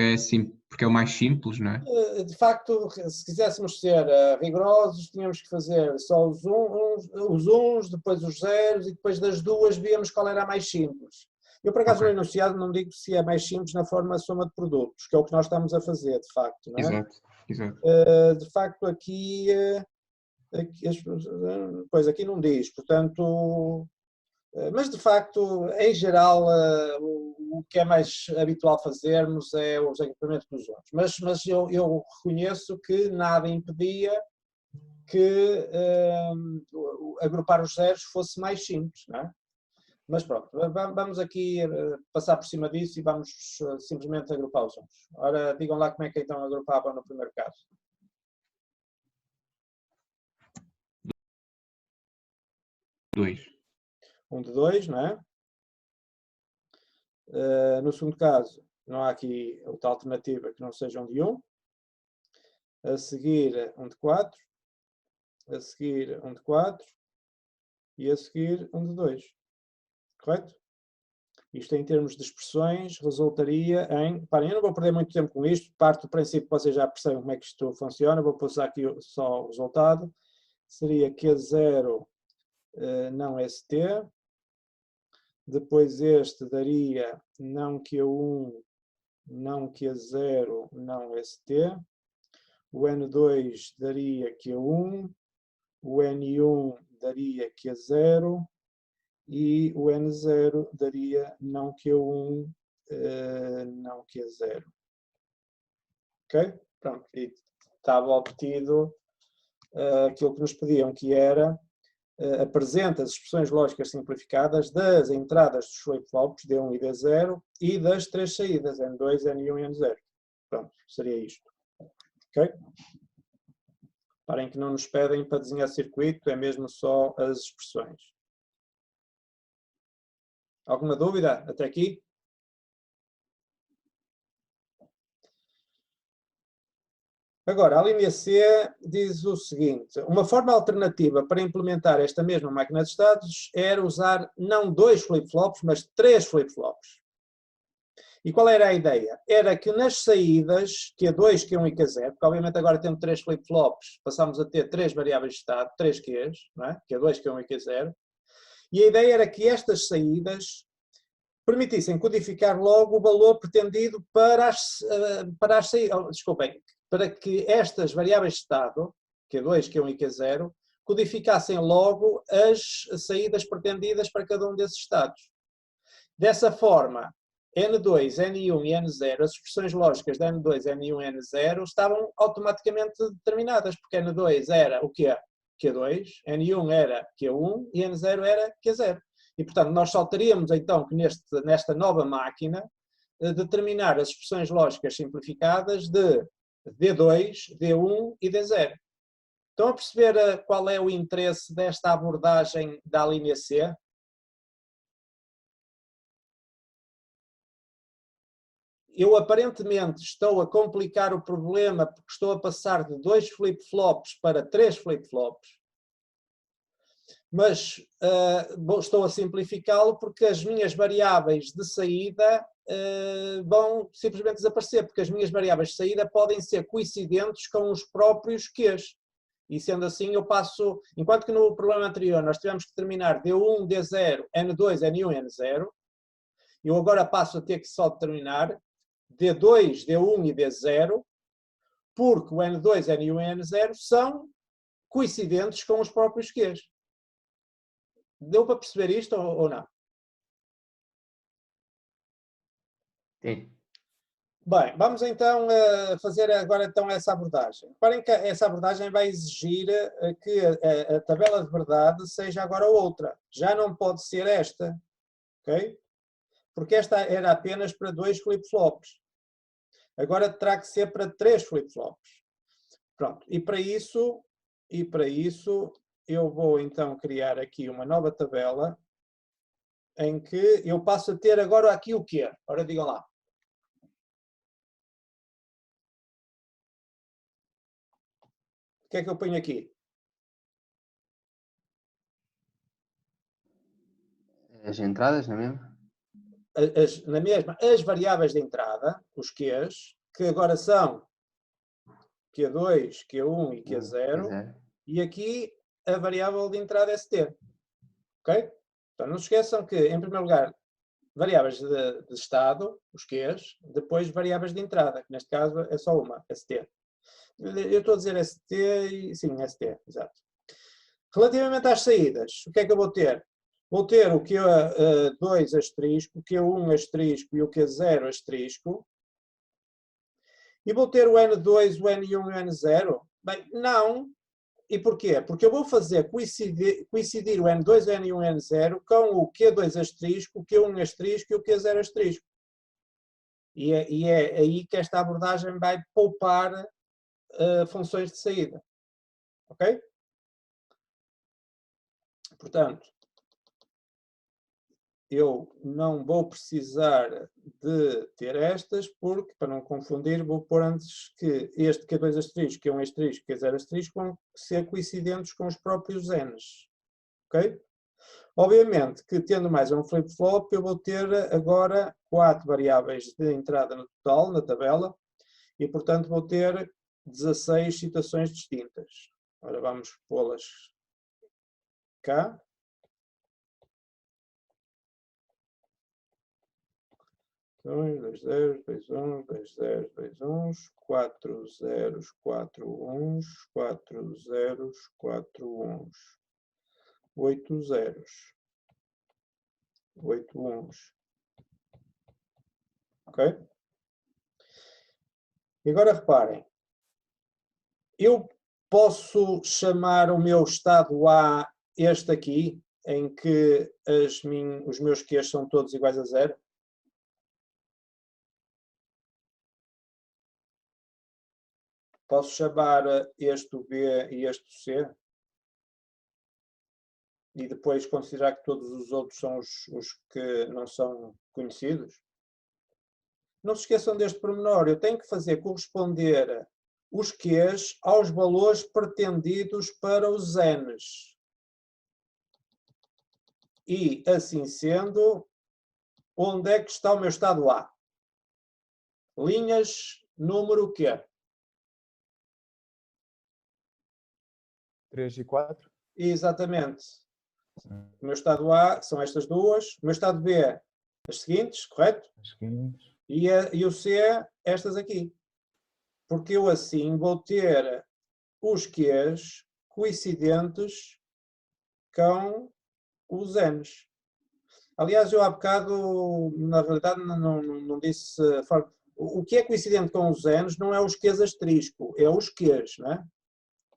S2: é o mais simples, não é?
S1: De facto, se quiséssemos ser rigorosos, tínhamos que fazer só os uns, depois os zeros, e depois das duas víamos qual era a mais simples. Eu, por acaso, no enunciado não digo se é mais simples na forma de soma de produtos, que é o que nós estamos a fazer, de facto, não é?
S2: Exato.
S1: De facto, aqui pois aqui não diz, portanto, mas de facto, em geral, o que é mais habitual fazermos é os agrupamentos dos uns. Mas eu reconheço que nada impedia que agrupar os zeros fosse mais simples, não é? Mas pronto, vamos aqui passar por cima disso e vamos simplesmente agrupar os uns. Ora, digam lá como é que então agrupavam no primeiro caso.
S2: 2.
S1: Um de 2, não é? No segundo caso, não há aqui outra alternativa que não seja um de 1. A seguir, um de 4. A seguir, um de 4. E a seguir, um de 2. Correto? Isto em termos de expressões resultaria em... Parem, eu não vou perder muito tempo com isto. Parte do princípio que vocês já percebem como é que isto funciona. Vou passar aqui só o resultado. Seria Q0 não ST. Depois este daria não Q1, não Q0, não ST. O N2 daria Q1. O N1 daria Q0. E o N0 daria não Q1, não Q0. Ok? Pronto. E estava obtido aquilo que nos pediam, que era apresenta as expressões lógicas simplificadas das entradas dos flip-flops D1 e D0 e das três saídas, N2, N1 e N0. Pronto, seria isto. Ok? Parem que não nos pedem para desenhar circuito, é mesmo só as expressões. Alguma dúvida até aqui? Agora, a linha C diz o seguinte: uma forma alternativa para implementar esta mesma máquina de estados era usar não 2 flip-flops, mas 3 flip-flops. E qual era a ideia? Era que nas saídas, Q2, Q1 e Q0, porque obviamente agora temos 3 flip-flops, passamos a ter 3 variáveis de estado, 3 Qs, não é? Q2, Q1 e Q0, e a ideia era que estas saídas permitissem codificar logo o valor pretendido para as saídas, desculpem, para que estas variáveis de estado, Q2, Q1 e Q0, codificassem logo as saídas pretendidas para cada um desses estados. Dessa forma, N2, N1 e N0, as expressões lógicas de N2, N1 e N0 estavam automaticamente determinadas, porque N2 era o quê? Q2, N1 era Q1 e N0 era Q0. E, portanto, nós só teríamos, então, que nesta nova máquina, determinar as expressões lógicas simplificadas de D2, D1 e D0. Estão a perceber qual é o interesse desta abordagem da linha C? Eu aparentemente estou a complicar o problema porque estou a passar de 2 flip-flops para 3 flip-flops, mas estou a simplificá-lo porque as minhas variáveis de saída vão simplesmente desaparecer, porque as minhas variáveis de saída podem ser coincidentes com os próprios Qs. E sendo assim, eu passo, enquanto que no problema anterior nós tivemos que determinar D1, D0, N2, N1 e N0, eu agora passo a ter que só determinar D2, D1 e D0, porque o N2, N1 e N0 são coincidentes com os próprios Qs. Deu para perceber isto ou não?
S6: Sim.
S1: Bem, vamos então fazer agora então essa abordagem. Reparem que essa abordagem vai exigir que a tabela de verdade seja agora outra. Já não pode ser esta, ok? Porque esta era apenas para 2 flip-flops. Agora terá que ser para 3 flip-flops. Pronto, e para isso eu vou então criar aqui uma nova tabela em que eu passo a ter agora aqui o quê? Ora, digam lá. O que é que eu ponho aqui?
S3: As entradas, não é mesmo?
S1: Na mesma, as variáveis de entrada, os Qs, que agora são Q2, Q1 e Q0, e aqui a variável de entrada ST. Ok? Então não se esqueçam que, em primeiro lugar, variáveis de estado, os Qs, depois variáveis de entrada, que neste caso é só uma, ST. Eu estou a dizer ST e sim, ST, exato. Relativamente às saídas, o que é que eu vou ter? Vou ter o Q2 asterisco, o Q1 asterisco e o Q0 asterisco. E vou ter o N2, o N1 e o N0? Bem, não. E porquê? Porque eu vou fazer coincidir o N2, o N1 e o N0 com o Q2 asterisco, o Q1 asterisco e o Q0 asterisco. E é aí que esta abordagem vai poupar funções de saída. Ok? Portanto, eu não vou precisar de ter estas, porque, para não confundir, vou pôr antes que este Q2 asterisco, Q1 asterisco, Q0 asterisco vão ser coincidentes com os próprios N's. Ok? Obviamente que, tendo mais um flip-flop, eu vou ter agora 4 variáveis de entrada no total, na tabela, e, portanto, vou ter 16 situações distintas. Ora, vamos pô-las cá. 2, 2 zeros, 2 1, 2 zeros, 2 1, 4 zeros, 4 1, 4 zeros, 4 1, 8 zeros, 8 1. Ok? E agora reparem, eu posso chamar o meu estado A este aqui, em que os meus Qs são todos iguais a 0? Posso chamar este o B e este o C? E depois considerar que todos os outros são os que não são conhecidos? Não se esqueçam deste pormenor. Eu tenho que fazer corresponder os Qs aos valores pretendidos para os Ns. E, assim sendo, onde é que está o meu estado A? Linhas número quê?
S4: 3 e 4.
S1: Exatamente. O meu estado A são estas duas. O meu estado B, as seguintes, correto?
S4: As seguintes.
S1: E o C, estas aqui. Porque eu assim vou ter os Qs coincidentes com os Ns. Aliás, eu há bocado, na realidade, não disse... O que é coincidente com os Ns não é os Qs asterisco, é os Qs, não é?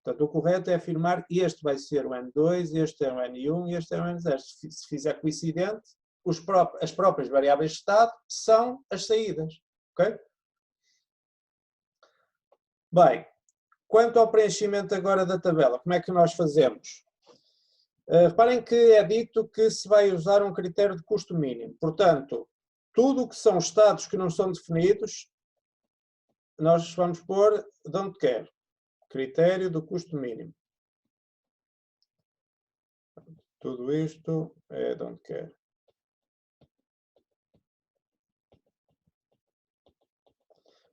S1: Portanto, o correto é afirmar que este vai ser o N2, este é o N1 e este é o N0. Se fizer coincidente, as próprias variáveis de estado são as saídas. Ok? Bem, quanto ao preenchimento agora da tabela, como é que nós fazemos? Reparem que é dito que se vai usar um critério de custo mínimo. Portanto, tudo o que são estados que não são definidos, nós vamos pôr de onde quer. Critério do custo mínimo. Tudo isto é de onde quer.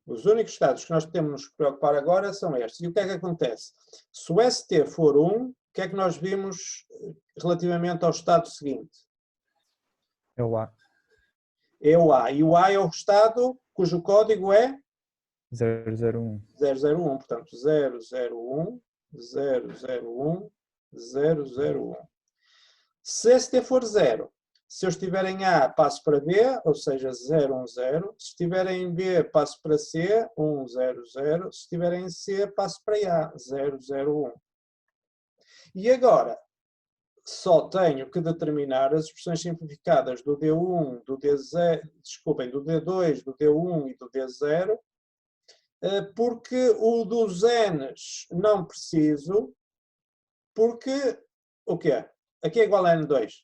S1: Os únicos estados que nós temos de nos preocupar agora são estes. E o que é que acontece? Se o ST for 1, o que é que nós vimos relativamente ao estado seguinte?
S4: É o A.
S1: É o A. E o A é o estado cujo código é
S4: 001.
S1: 001. Portanto, 001, 001, 001. Se ST for 0, Se eu estiver em A, passo para B, ou seja, 0, 1, 0. Se estiver em B, passo para C, 1, 0, 0. Se estiver em C, passo para A, 0, 0, 1. E agora, só tenho que determinar as expressões simplificadas do D1, do D0, desculpem, do D2, do D1 e do D0, porque o dos N's não preciso, porque o quê? Aqui é igual a N2.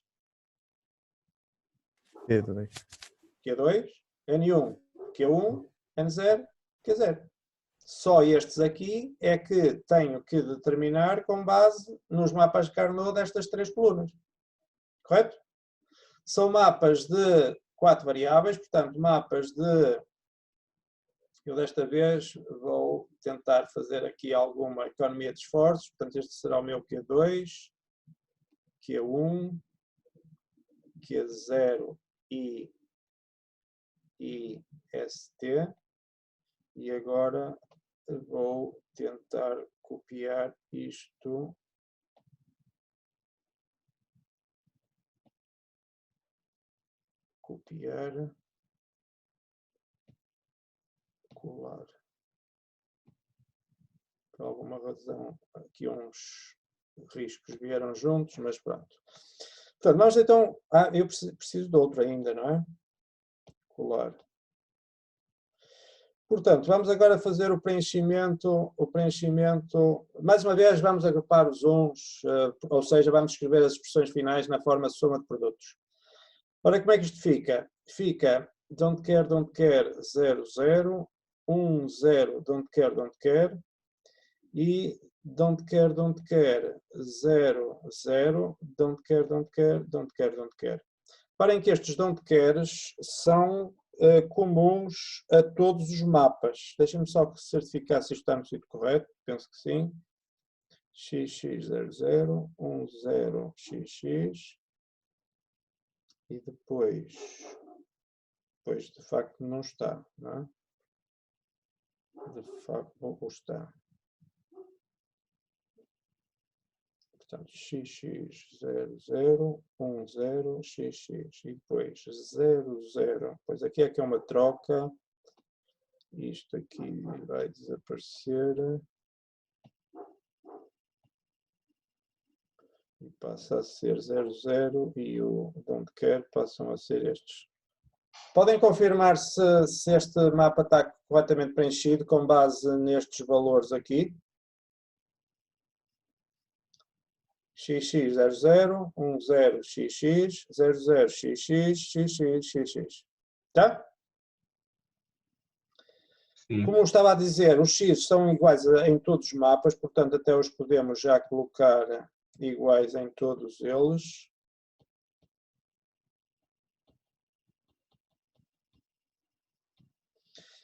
S4: Q2.
S1: Q2, N1, Q1, N0, Q0. Só estes aqui é que tenho que determinar com base nos mapas de Carnot destas três colunas. Correto? São mapas de 4 variáveis, portanto, mapas de... Eu desta vez vou tentar fazer aqui alguma economia de esforços, portanto, este será o meu Q2, Q1, Q0 e ST. E agora vou tentar copiar isto. Copiar. Colar. Por alguma razão, aqui uns riscos vieram juntos, mas pronto. Portanto, nós então... eu preciso de outro ainda, não é? Colar. Portanto, vamos agora fazer o preenchimento, mais uma vez vamos agrupar os uns, ou seja, vamos escrever as expressões finais na forma de soma de produtos. Ora, como é que isto fica? Fica don't care, 0, 0, 1, 0, don't care, e don't care, 0, 0, don't care. Reparem que estes don't cares são comuns a todos os mapas. Deixem-me só certificar se isto está no sítio correto. Penso que sim. XX00, 10, XX. E depois de facto não está, não é? De facto não está. Portanto, XX00, 10, XX. E depois 00. Pois aqui é que é uma troca. Isto aqui vai desaparecer. E passa a ser 00 e o don't care passam a ser estes. Podem confirmar se este mapa está corretamente preenchido com base nestes valores aqui. XX00, 10, XX, 00, XX, XX. Tá?
S2: Sim.
S1: Como eu estava a dizer, os X são iguais em todos os mapas, portanto até os podemos já colocar iguais em todos eles.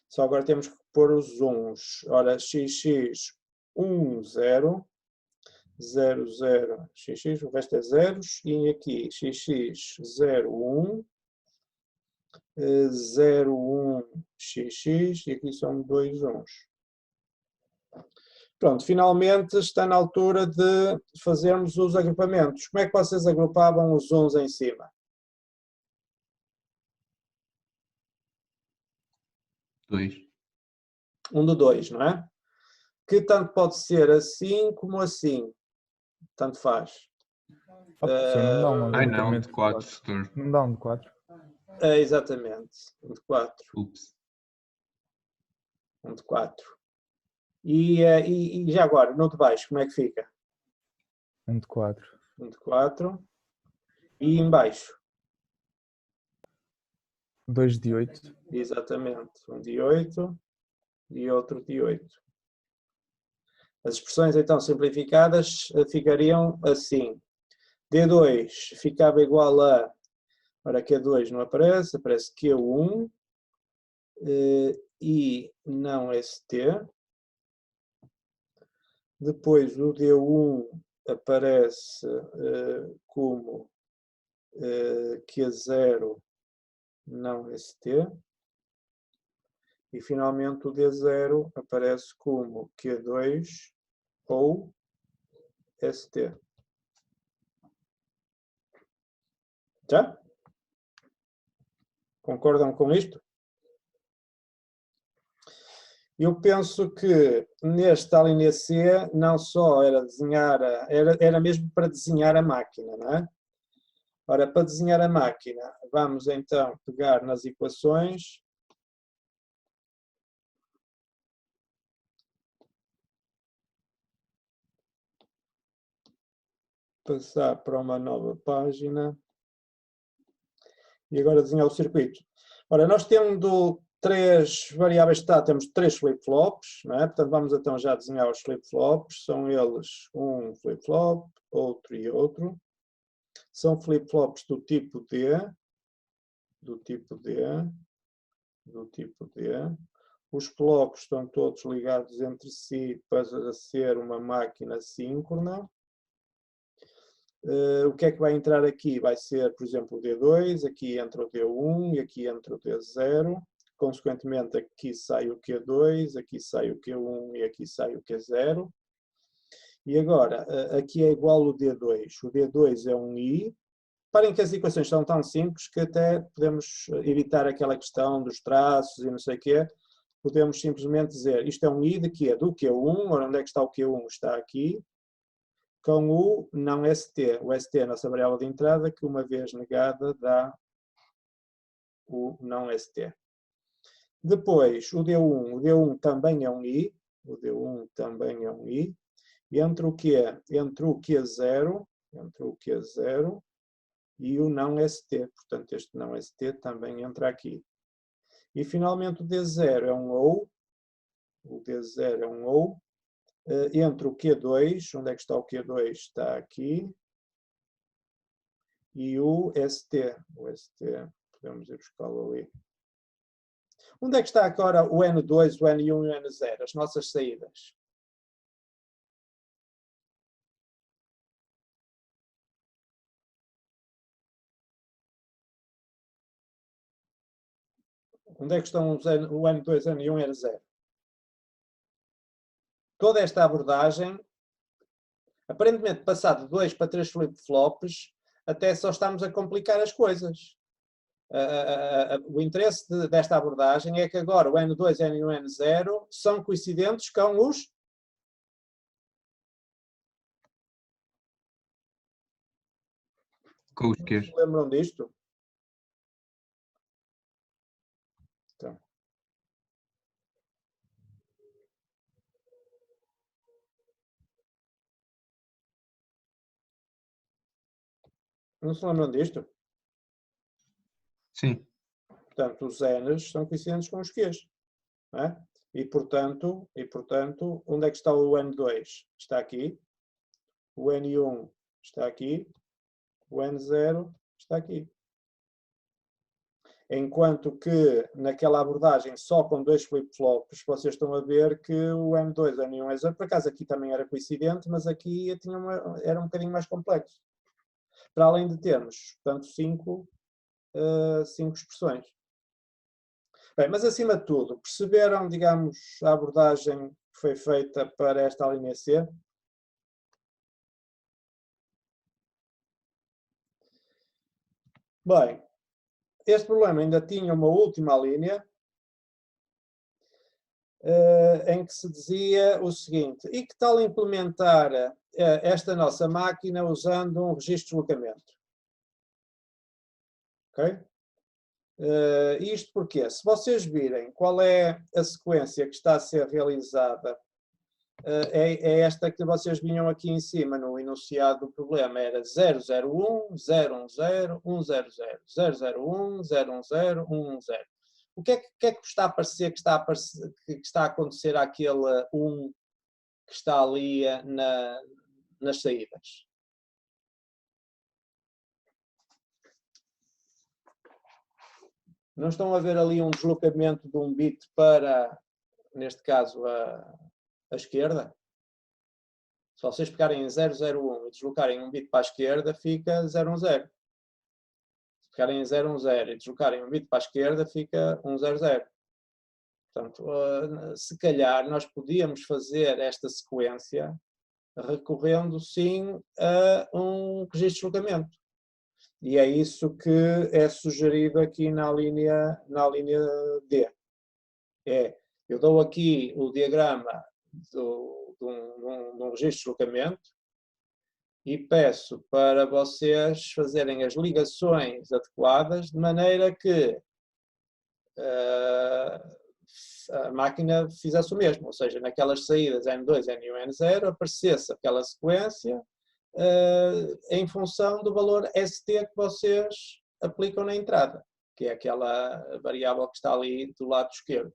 S1: Só agora temos que pôr os uns. Ora, XX 1, 0, 0, 0, XX, o resto é zeros, e aqui XX 0, 1, 0, 1, XX, e aqui são dois uns. Pronto, finalmente está na altura de fazermos os agrupamentos. Como é que vocês agrupavam os uns em cima?
S2: 2.
S1: Um do 2, não é? Que tanto pode ser assim como assim. Tanto faz.
S4: Professor, não dá um
S2: Ai não,
S4: agrupamento
S2: de 4, setor.
S4: Não dá um de 4?
S1: Exatamente. Um de 4.
S2: Ups.
S1: Um de 4. E já agora, no de baixo, como é que fica?
S4: Um de 4.
S1: Um de 4. E em baixo?
S4: 2 de 8.
S1: Exatamente. Um de 8 e outro de 8. As expressões então simplificadas ficariam assim. D2 ficava igual a... Ora, Q2 não aparece, aparece Q1 e não ST. Depois o D1 aparece como Q0 não ST. E finalmente o D0 aparece como Q2 ou ST. Já? Concordam com isto? Eu penso que nesta linha C não só era desenhar, era mesmo para desenhar a máquina, não é? Ora, para desenhar a máquina, vamos então pegar nas equações. Passar para uma nova página. E agora desenhar o circuito. Ora, nós tendo três variáveis de estado, temos três flip-flops, não é? Portanto, vamos então já desenhar os flip-flops. São eles um flip-flop, outro e outro. São flip-flops do tipo D, do tipo D, do tipo D. Os blocos estão todos ligados entre si para ser uma máquina síncrona. O que é que vai entrar aqui? Vai ser, por exemplo, o D2, aqui entra o D1 e aqui entra o D0. Consequentemente, aqui sai o Q2, aqui sai o Q1 e aqui sai o Q0. E agora, aqui é igual o D2. O D2 é um I. Reparem que as equações são tão simples que até podemos evitar aquela questão dos traços e não sei o quê. Podemos simplesmente dizer, isto é um I de quê? Do Q1, ora onde é que está o Q1? Está aqui. Com o não ST. O ST é a nossa variável de entrada, que uma vez negada dá o não ST. Depois, o D1. O D1 também é um I. O D1 também é um I. Entre o quê? Entre o Q0, entre o Q0 e o não ST. Portanto, este não ST também entra aqui. E, finalmente, o D0 é um OU. O D0 é um OU. Entre o Q2, onde é que está o Q2? Está aqui. E o ST. O ST, podemos ir buscá-lo ali. Onde é que está agora o N2, o N1 e o N0? As nossas saídas. Onde é que estão o N2, N1 e N0? Toda esta abordagem, aparentemente passado de 2 para 3 flip-flops, até só estamos a complicar as coisas. O interesse desta abordagem é que agora o N2, N1 e N0 são coincidentes com os...
S2: Com os quês.
S1: Lembram disto? Então. Não se lembram disto?
S2: Sim.
S1: Portanto, os N's são coincidentes com os Q's. Não é? E, portanto, onde é que está o N2? Está aqui. O N1 está aqui. O N0 está aqui. Enquanto que naquela abordagem só com 2 flip-flops, vocês estão a ver que o N2, N1, N0, por acaso aqui também era coincidente, mas aqui era um bocadinho mais complexo. Para além de termos, portanto, 5 expressões. Bem, mas acima de tudo, perceberam, digamos, a abordagem que foi feita para esta linha C? Bem, este problema ainda tinha uma última linha em que se dizia o seguinte: e que tal implementar esta nossa máquina usando um registro de deslocamento? Ok? Isto porque, se vocês virem qual é a sequência que está a ser realizada, é esta que vocês vinham aqui em cima no enunciado do problema, era 001, 010, 100, 001, 010, 110. O que é que está a parecer que está a acontecer àquele 1 que está ali nas saídas? Não estão a ver ali um deslocamento de um bit para, neste caso, a esquerda? Se vocês pegarem em 001 e deslocarem um bit para a esquerda, fica 010. Se pegarem em 010 e deslocarem um bit para a esquerda, fica 100. Portanto, se calhar nós podíamos fazer esta sequência recorrendo sim a um registro de deslocamento. E é isso que é sugerido aqui na linha D. Eu dou aqui o diagrama de um registro de deslocamento e peço para vocês fazerem as ligações adequadas de maneira que a máquina fizesse o mesmo, ou seja, naquelas saídas N2, N1, N0, aparecesse aquela sequência em função do valor ST que vocês aplicam na entrada, que é aquela variável que está ali do lado esquerdo.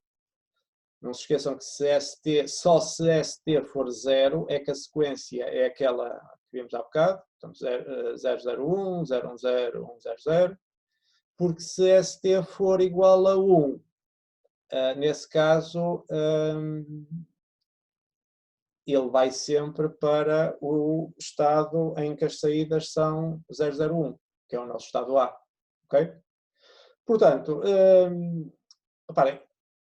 S1: Não se esqueçam que só se ST for 0 é que a sequência é aquela que vimos há bocado, portanto 001, 010, 100, porque se ST for igual a 1, nesse caso ele vai sempre para o estado em que as saídas são 001, que é o nosso estado A. Ok? Portanto, reparem,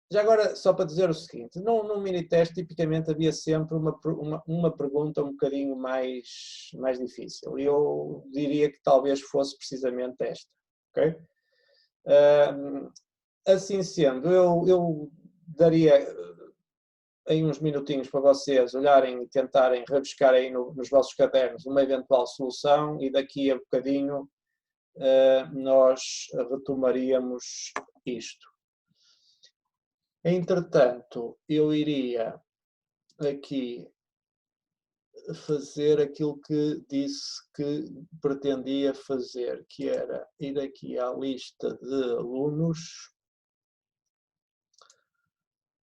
S1: já agora só para dizer o seguinte, num mini-teste tipicamente havia sempre uma pergunta um bocadinho mais difícil, e eu diria que talvez fosse precisamente esta. Ok? Assim sendo, eu daria aí uns minutinhos para vocês olharem e tentarem rebuscar aí nos vossos cadernos uma eventual solução e daqui a bocadinho nós retomaríamos isto. Entretanto, eu iria aqui fazer aquilo que disse que pretendia fazer, que era ir aqui à lista de alunos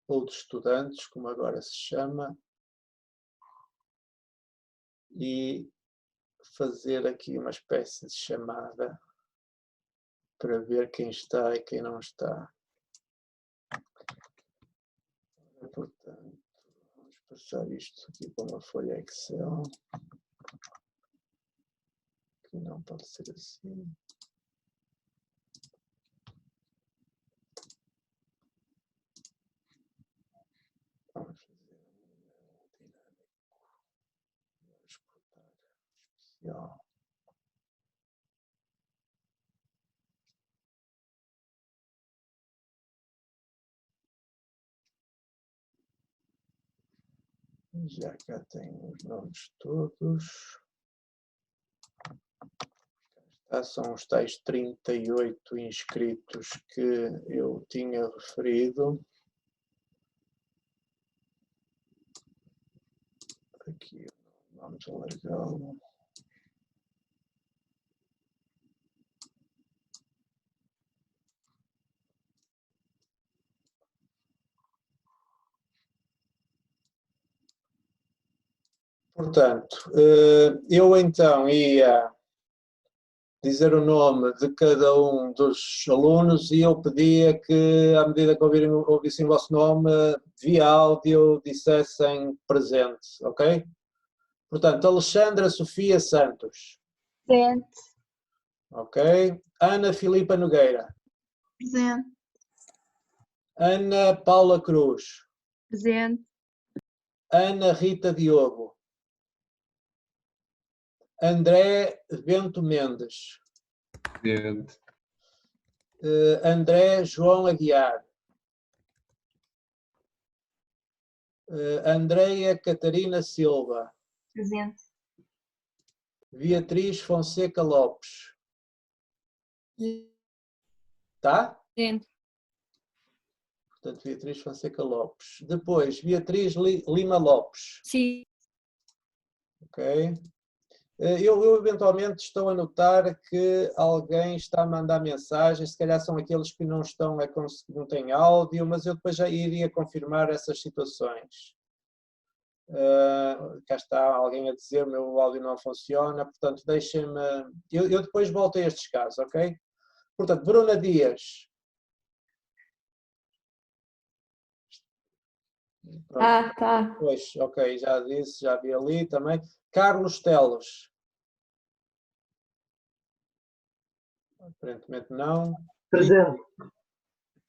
S1: ou de estudantes, como agora se chama, e fazer aqui uma espécie de chamada para ver quem está e quem não está. Portanto, vamos passar isto aqui para uma folha Excel, que não pode ser assim. Vamos fazer um dinâmico. Vamos exportar especial. Já cá tenho os nomes todos. São os tais 38 inscritos que eu tinha referido. Aqui vamos alargá-lo. Portanto, eu então ia dizer o nome de cada um dos alunos e eu pedia que, à medida que ouvissem o vosso nome, via áudio, dissessem presente, ok? Portanto, Alexandra Sofia Santos.
S7: Presente.
S1: Ok. Ana Filipa Nogueira.
S7: Presente.
S1: Ana Paula Cruz.
S7: Presente.
S1: Ana Rita Diogo. André Bento Mendes.
S2: Presente.
S1: André João Aguiar. Andreia Catarina Silva.
S7: Presente.
S1: Beatriz Fonseca Lopes. Tá?
S7: Presente.
S1: Portanto, Beatriz Fonseca Lopes. Depois, Beatriz Lima Lopes.
S7: Sim.
S1: Ok. Eu eventualmente estou a notar que alguém está a mandar mensagem, se calhar são aqueles que não estão a conseguir, não têm áudio, mas eu depois já iria confirmar essas situações. Cá está alguém a dizer, o meu áudio não funciona, portanto deixem-me... Eu depois volto a estes casos, ok? Portanto, Bruna Dias. Pronto.
S5: Tá.
S1: Pois, ok, já disse, já vi ali também. Carlos Teles. Aparentemente não.
S8: Presente.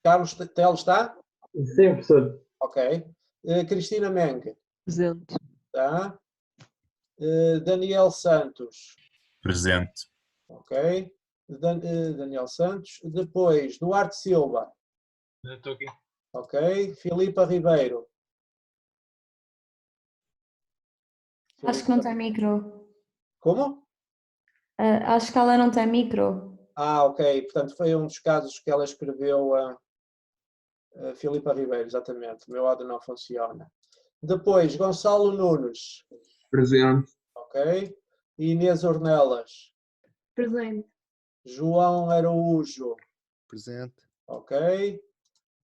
S1: Carlos Teles está?
S8: Sim, professor.
S1: Ok. Cristina Meng.
S9: Presente.
S1: Tá. Daniel Santos.
S10: Presente.
S1: Ok. Daniel Santos. Depois, Duarte Silva.
S9: Estou aqui.
S1: Ok. Filipa Ribeiro.
S5: Acho que não tem micro.
S1: Como?
S5: Acho que ela não tem micro.
S1: Ok. Portanto, foi um dos casos que ela escreveu a Filipa Ribeiro, exatamente. O meu áudio não funciona. Depois, Gonçalo Nunes.
S2: Presente.
S1: Ok. Inês Ornelas.
S7: Presente.
S1: João Araújo.
S10: Presente.
S1: Ok.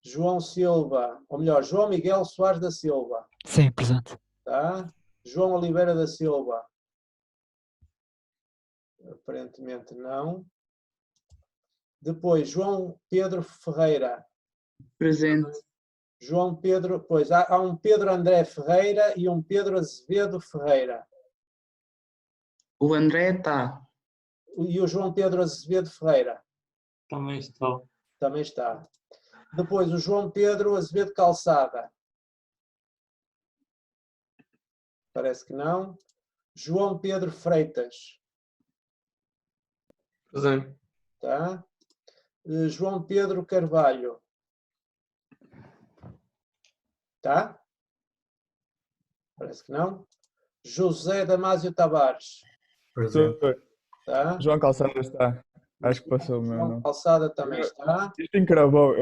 S1: João Silva, ou melhor, João Miguel Soares da Silva.
S9: Sim, presente.
S1: Tá? João Oliveira da Silva. Aparentemente não. Depois, João Pedro Ferreira.
S11: Presente.
S1: João Pedro, pois há um Pedro André Ferreira e um Pedro Azevedo Ferreira.
S11: O André está.
S1: E o João Pedro Azevedo Ferreira.
S9: Também estou.
S1: Também está. Depois, o João Pedro Azevedo Calçada. Parece que não. João Pedro Freitas.
S9: Presente.
S1: Tá? João Pedro Carvalho. Tá? Parece que não. José Damásio Tavares.
S4: Presente.
S1: Tá?
S4: João Calçada está. Acho que passou o meu,
S1: João
S4: não.
S1: Calçada também está.
S4: Isto encravou.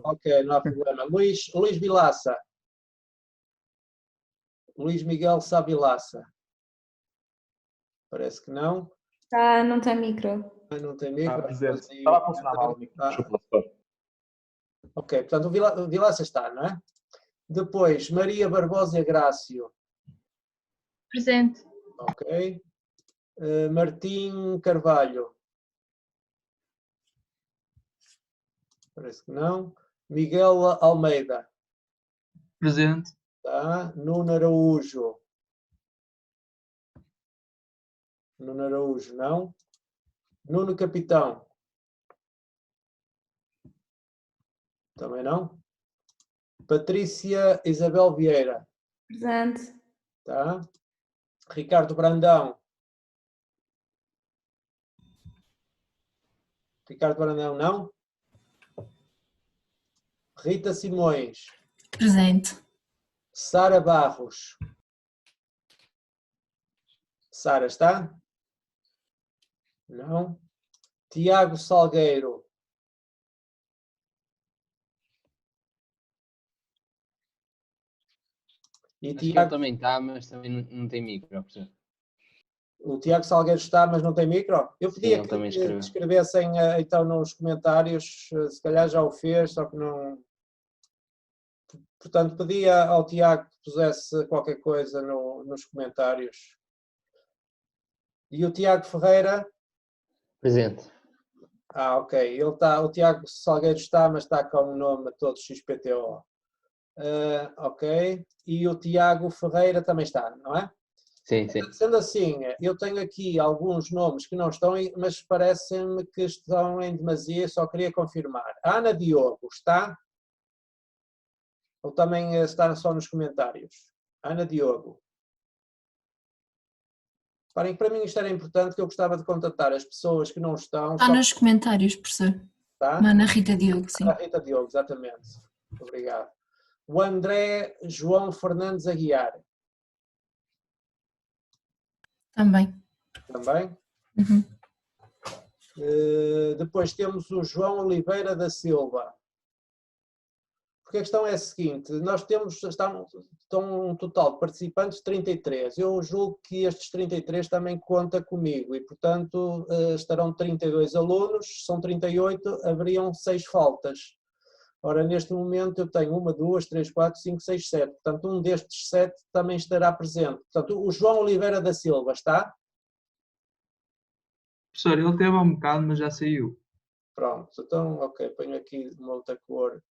S1: Ok, não há problema. Luís Vilaça. Luís Miguel Sá Vilaça. Parece que não.
S5: Não tem micro.
S1: Não tem micro.
S6: Presente. Estava a funcionar mal o micro. Desculpa, doutor.
S1: Ok, portanto o Vilaça está, não é? Depois, Maria Barbosa Grácio.
S7: Presente.
S1: Ok. Martim Carvalho. Parece que não. Miguel Almeida.
S9: Presente.
S1: Tá? Nuno Araújo. Nuno Araújo, não. Nuno Capitão. Também não. Patrícia Isabel Vieira.
S5: Presente.
S1: Tá? Ricardo Brandão. Ricardo Brandão, não. Rita Simões.
S12: Presente.
S1: Sara Barros. Sara está? Não. Tiago Salgueiro. E
S3: Acho que ele
S1: Tiago,
S3: também está, mas também não tem micro, professor.
S1: o Tiago Salgueiro está, mas não tem micro? Eu
S3: Sim,
S1: pedia
S3: ele também
S1: que
S3: escreveu.
S1: escrevessem então nos comentários, se calhar já o fez, só que não... Portanto, pedia ao Tiago que pusesse qualquer coisa nos comentários. E o Tiago Ferreira?
S3: Presente.
S1: Ok. Ele está, o Tiago Salgueiro está, mas está com o nome todo XPTO. Ok. E o Tiago Ferreira também está, não é?
S3: Sim, sim.
S1: Sendo assim, eu tenho aqui alguns nomes que não estão, mas parecem-me que estão em demasia, só queria confirmar. A Ana Diogo está? Ou também está só nos comentários? Ana Diogo. Parem, para mim isto era importante, que eu gostava de contatar as pessoas que não estão...
S12: Está nos comentários, professor.
S1: Tá?
S12: Ana Rita Diogo, sim.
S1: Ana Rita Diogo, exatamente. Obrigado. O André João Fernandes Aguiar.
S12: Também.
S1: Também.
S12: Uhum.
S1: Depois temos o João Oliveira da Silva. Porque a questão é a seguinte, nós estão um total de participantes de 33. Eu julgo que estes 33 também conta comigo e, portanto, estarão 32 alunos, são 38, haveriam 6 faltas. Ora, neste momento eu tenho 1, 2, 3, 4, 5, 6, 7. Portanto, um destes 7 também estará presente. Portanto, o João Oliveira da Silva está?
S2: Professor, ele teve um bocado, mas já saiu.
S1: Pronto, então, ok, ponho aqui uma outra cor.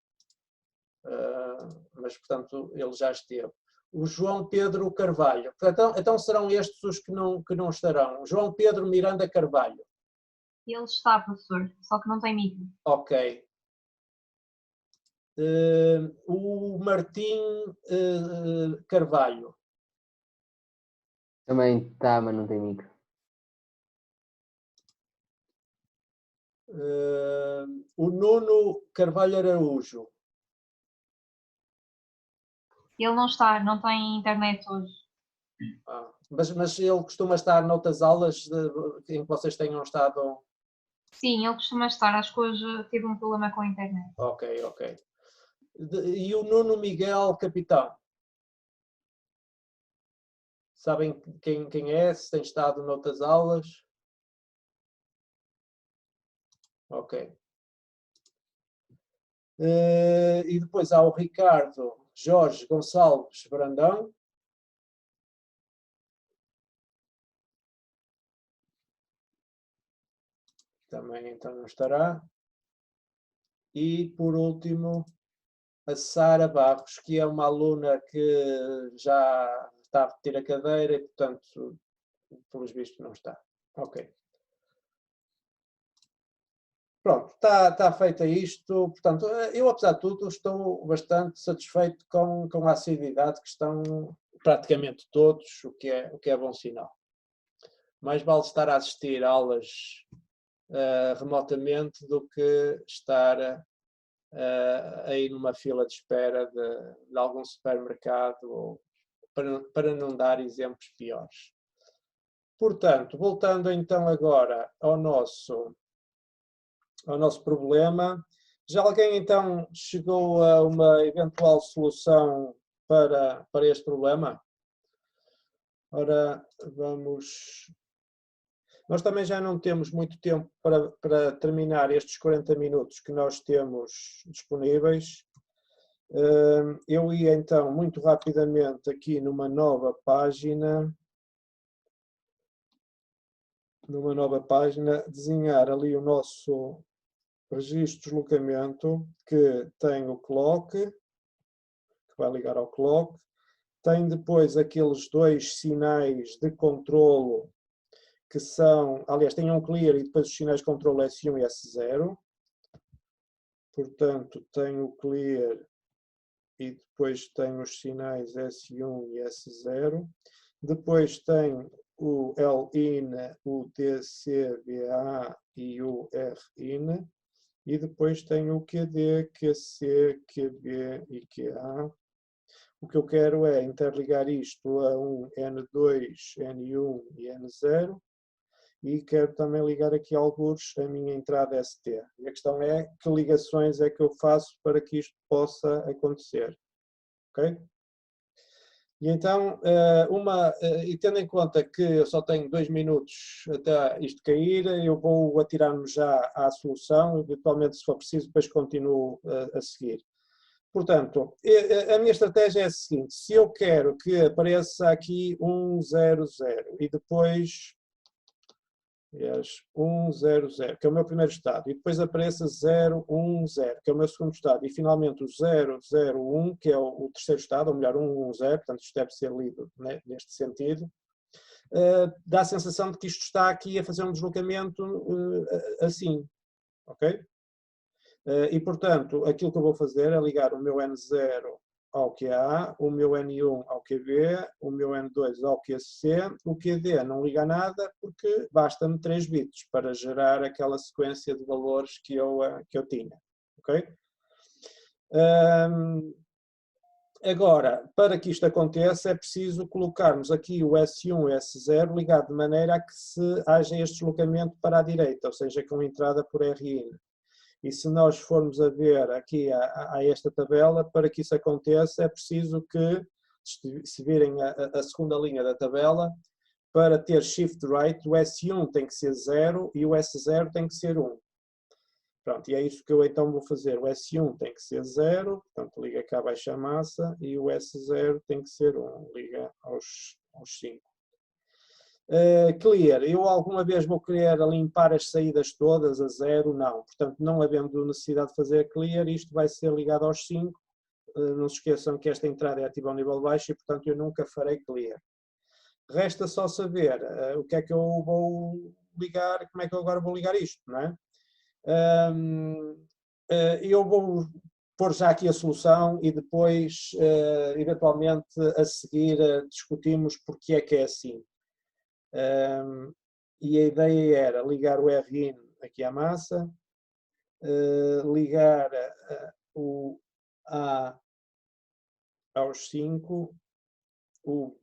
S1: Mas, portanto, ele já esteve. O João Pedro Carvalho. Então serão estes os que não estarão. João Pedro Miranda Carvalho.
S7: Ele está, professor, só que não tem micro.
S1: Ok. O Martim Carvalho.
S3: Também está, mas não tem micro.
S1: O Nuno Carvalho Araújo.
S7: Ele não está, não tem internet hoje.
S1: Mas ele costuma estar noutras aulas em que vocês tenham estado?
S7: Sim, ele costuma estar. Acho que hoje teve um problema com a internet.
S1: Ok, ok. E o Nuno Miguel Capitão? Sabem quem é? Se tem estado noutras aulas? Ok. E depois há o Ricardo Jorge Gonçalves Brandão. Também então não estará. E por último, a Sara Barros, que é uma aluna que já está a repetir a cadeira e, portanto, pelos vistos não está. Ok. Pronto, está feito isto. Portanto, eu, apesar de tudo, estou bastante satisfeito com a assiduidade que estão praticamente todos, o que é bom sinal. Mais vale estar a assistir a aulas remotamente do que estar aí numa fila de espera de algum supermercado, para não dar exemplos piores. Portanto, voltando então agora ao nosso problema, já alguém então chegou a uma eventual solução para este problema? Ora, vamos... Nós também já não temos muito tempo para terminar estes 40 minutos que nós temos disponíveis. Eu ia então muito rapidamente aqui numa nova página, desenhar ali o nosso registro de deslocamento, que tem o clock, que vai ligar ao clock, tem depois aqueles dois sinais de controlo que são, aliás, tem um clear e depois os sinais de controle S1 e S0. Portanto, tem o clear e depois tem os sinais S1 e S0. Depois tem o LIN, o DCBA e o RIN. E depois tem o QD, QC, QB e QA. O que eu quero é interligar isto a um N2, N1 e N0. E quero também ligar aqui algures a minha entrada ST. E a questão é que ligações é que eu faço para que isto possa acontecer. Ok? E então, e tendo em conta que eu só tenho 2 minutos até isto cair, eu vou atirar-me já à solução, eventualmente se for preciso, depois continuo a seguir. Portanto, a minha estratégia é a seguinte: se eu quero que apareça aqui 100 e depois 100, que é o meu primeiro estado, e depois apareça 010, que é o meu segundo estado, e finalmente o 001, que é o terceiro estado, ou melhor, 110, portanto isto deve ser lido, né, neste sentido, dá a sensação de que isto está aqui a fazer um deslocamento assim, ok? E portanto, aquilo que eu vou fazer é ligar o meu N0 ao QA, o meu N1 ao QB, o meu N2 ao QC, o QD não liga nada porque basta-me 3 bits para gerar aquela sequência de valores que eu tinha. Ok? Agora, para que isto aconteça, é preciso colocarmos aqui o S1 e o S0 ligado de maneira a que haja este deslocamento para a direita, ou seja, com entrada por RIN. E se nós formos a ver aqui a esta tabela, para que isso aconteça, é preciso que, se virem a segunda linha da tabela, para ter shift right, o S1 tem que ser 0 e o S0 tem que ser 1. Pronto, e é isso que eu então vou fazer. O S1 tem que ser 0, portanto liga cá abaixo a massa, e o S0 tem que ser 1, liga aos 5. Clear, eu alguma vez vou querer limpar as saídas todas a 0? Não. Portanto, não havendo necessidade de fazer clear, isto vai ser ligado aos 5. Não se esqueçam que esta entrada é ativa ao nível baixo e, portanto, eu nunca farei clear. Resta só saber o que é que eu vou ligar, como é que eu agora vou ligar isto, não é? Eu vou pôr já aqui a solução e depois, eventualmente, a seguir, discutimos porque é que é assim. E a ideia era ligar o RIN aqui à massa, ligar o A aos 5, o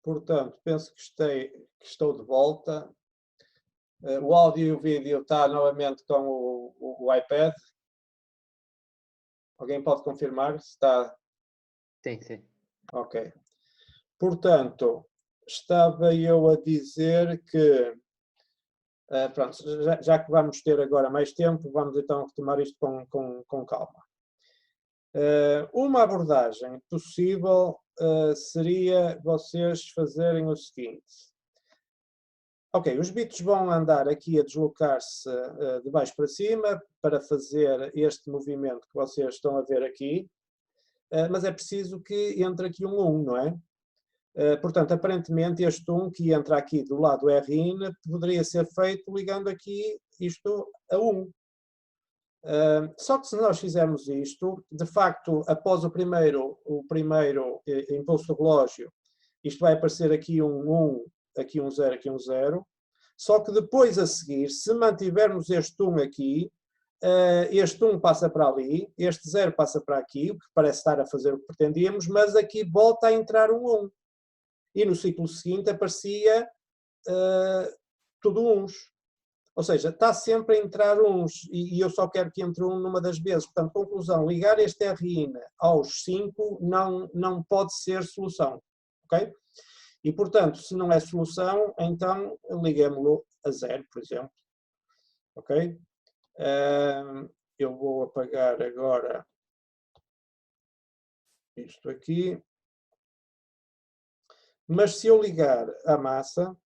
S1: Portanto, penso que estou de volta. O áudio e o vídeo está novamente com o iPad. Alguém pode confirmar se está?
S3: Sim, sim.
S1: Ok. Portanto, estava eu a dizer que, pronto, já que vamos ter agora mais tempo, vamos então retomar isto com calma. Uma abordagem possível seria vocês fazerem o seguinte. Ok, os bits vão andar aqui a deslocar-se de baixo para cima para fazer este movimento que vocês estão a ver aqui, mas é preciso que entre aqui um 1, não é? Portanto, aparentemente este 1 que entra aqui do lado RIN poderia ser feito ligando aqui isto a 1. Só que se nós fizermos isto, de facto, após o primeiro impulso do relógio, isto vai aparecer aqui um 1, aqui um 0, aqui um 0. Só que depois a seguir, se mantivermos este 1 aqui, este 1 passa para ali, este 0 passa para aqui, o que parece estar a fazer o que pretendíamos, mas aqui volta a entrar um 1. E no ciclo seguinte aparecia tudo uns. Ou seja, está sempre a entrar uns, e eu só quero que entre um numa das vezes. Portanto, conclusão, ligar este RIN aos 5 não pode ser solução. Ok? E, portanto, se não é solução, então liguemos-lo a 0, por exemplo. Ok? Eu vou apagar agora isto aqui. Mas se eu ligar a massa,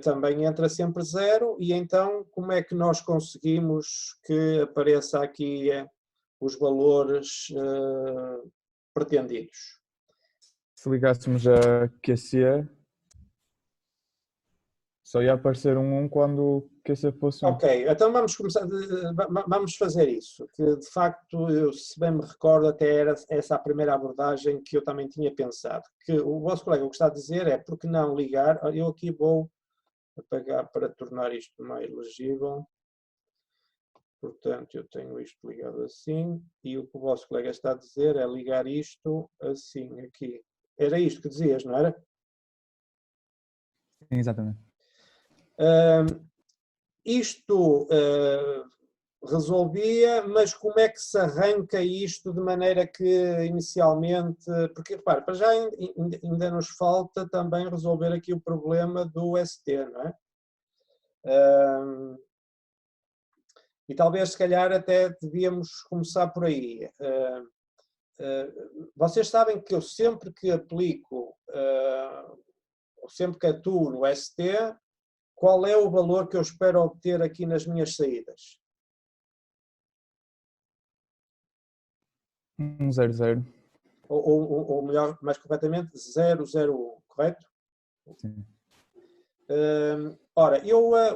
S1: também entra sempre 0, e então como é que nós conseguimos que apareça aqui os valores pretendidos?
S4: Se ligássemos a QC, só ia aparecer um 1 quando o QC fosse 1.
S1: Ok, então vamos começar, vamos fazer isso, que de facto, se bem me recordo, até era essa a primeira abordagem que eu também tinha pensado. Que o vosso colega o que está a dizer é, por que não ligar, eu aqui vou apagar para tornar isto mais legível. Portanto, eu tenho isto ligado assim, e o que o vosso colega está a dizer é ligar isto assim, aqui. Era isto que dizias, não era?
S4: Sim, exatamente.
S1: Isto resolvia, mas como é que se arranca isto de maneira que inicialmente... Porque, repare, para já ainda nos falta também resolver aqui o problema do ST, não é? E talvez, se calhar, até devíamos começar por aí. Vocês sabem que eu sempre que aplico, sempre que atuo no ST, qual é o valor que eu espero obter aqui nas minhas saídas?
S4: 100.
S1: Ou melhor, mais corretamente, 001, correto?
S4: Sim.
S1: Ora,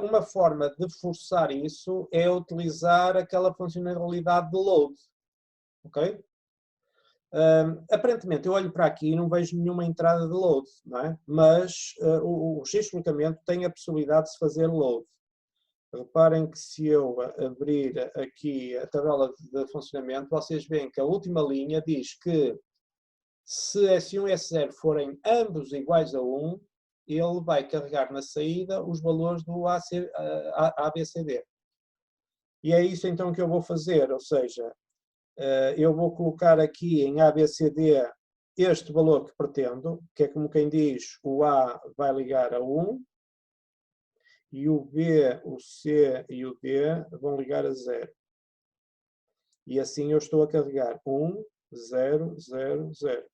S1: uma forma de forçar isso é utilizar aquela funcionalidade de load, ok? Aparentemente eu olho para aqui e não vejo nenhuma entrada de load, não é? Mas o registro de locamento tem a possibilidade de se fazer load. Reparem que se eu abrir aqui a tabela de funcionamento, vocês veem que a última linha diz que se S1 e S0 forem ambos iguais a 1, ele vai carregar na saída os valores do ABCD. E é isso então que eu vou fazer, ou seja, eu vou colocar aqui em ABCD este valor que pretendo, que é como quem diz, o A vai ligar a 1, e o B, o C e o D vão ligar a 0. E assim eu estou a carregar 1, 0, 0, 0.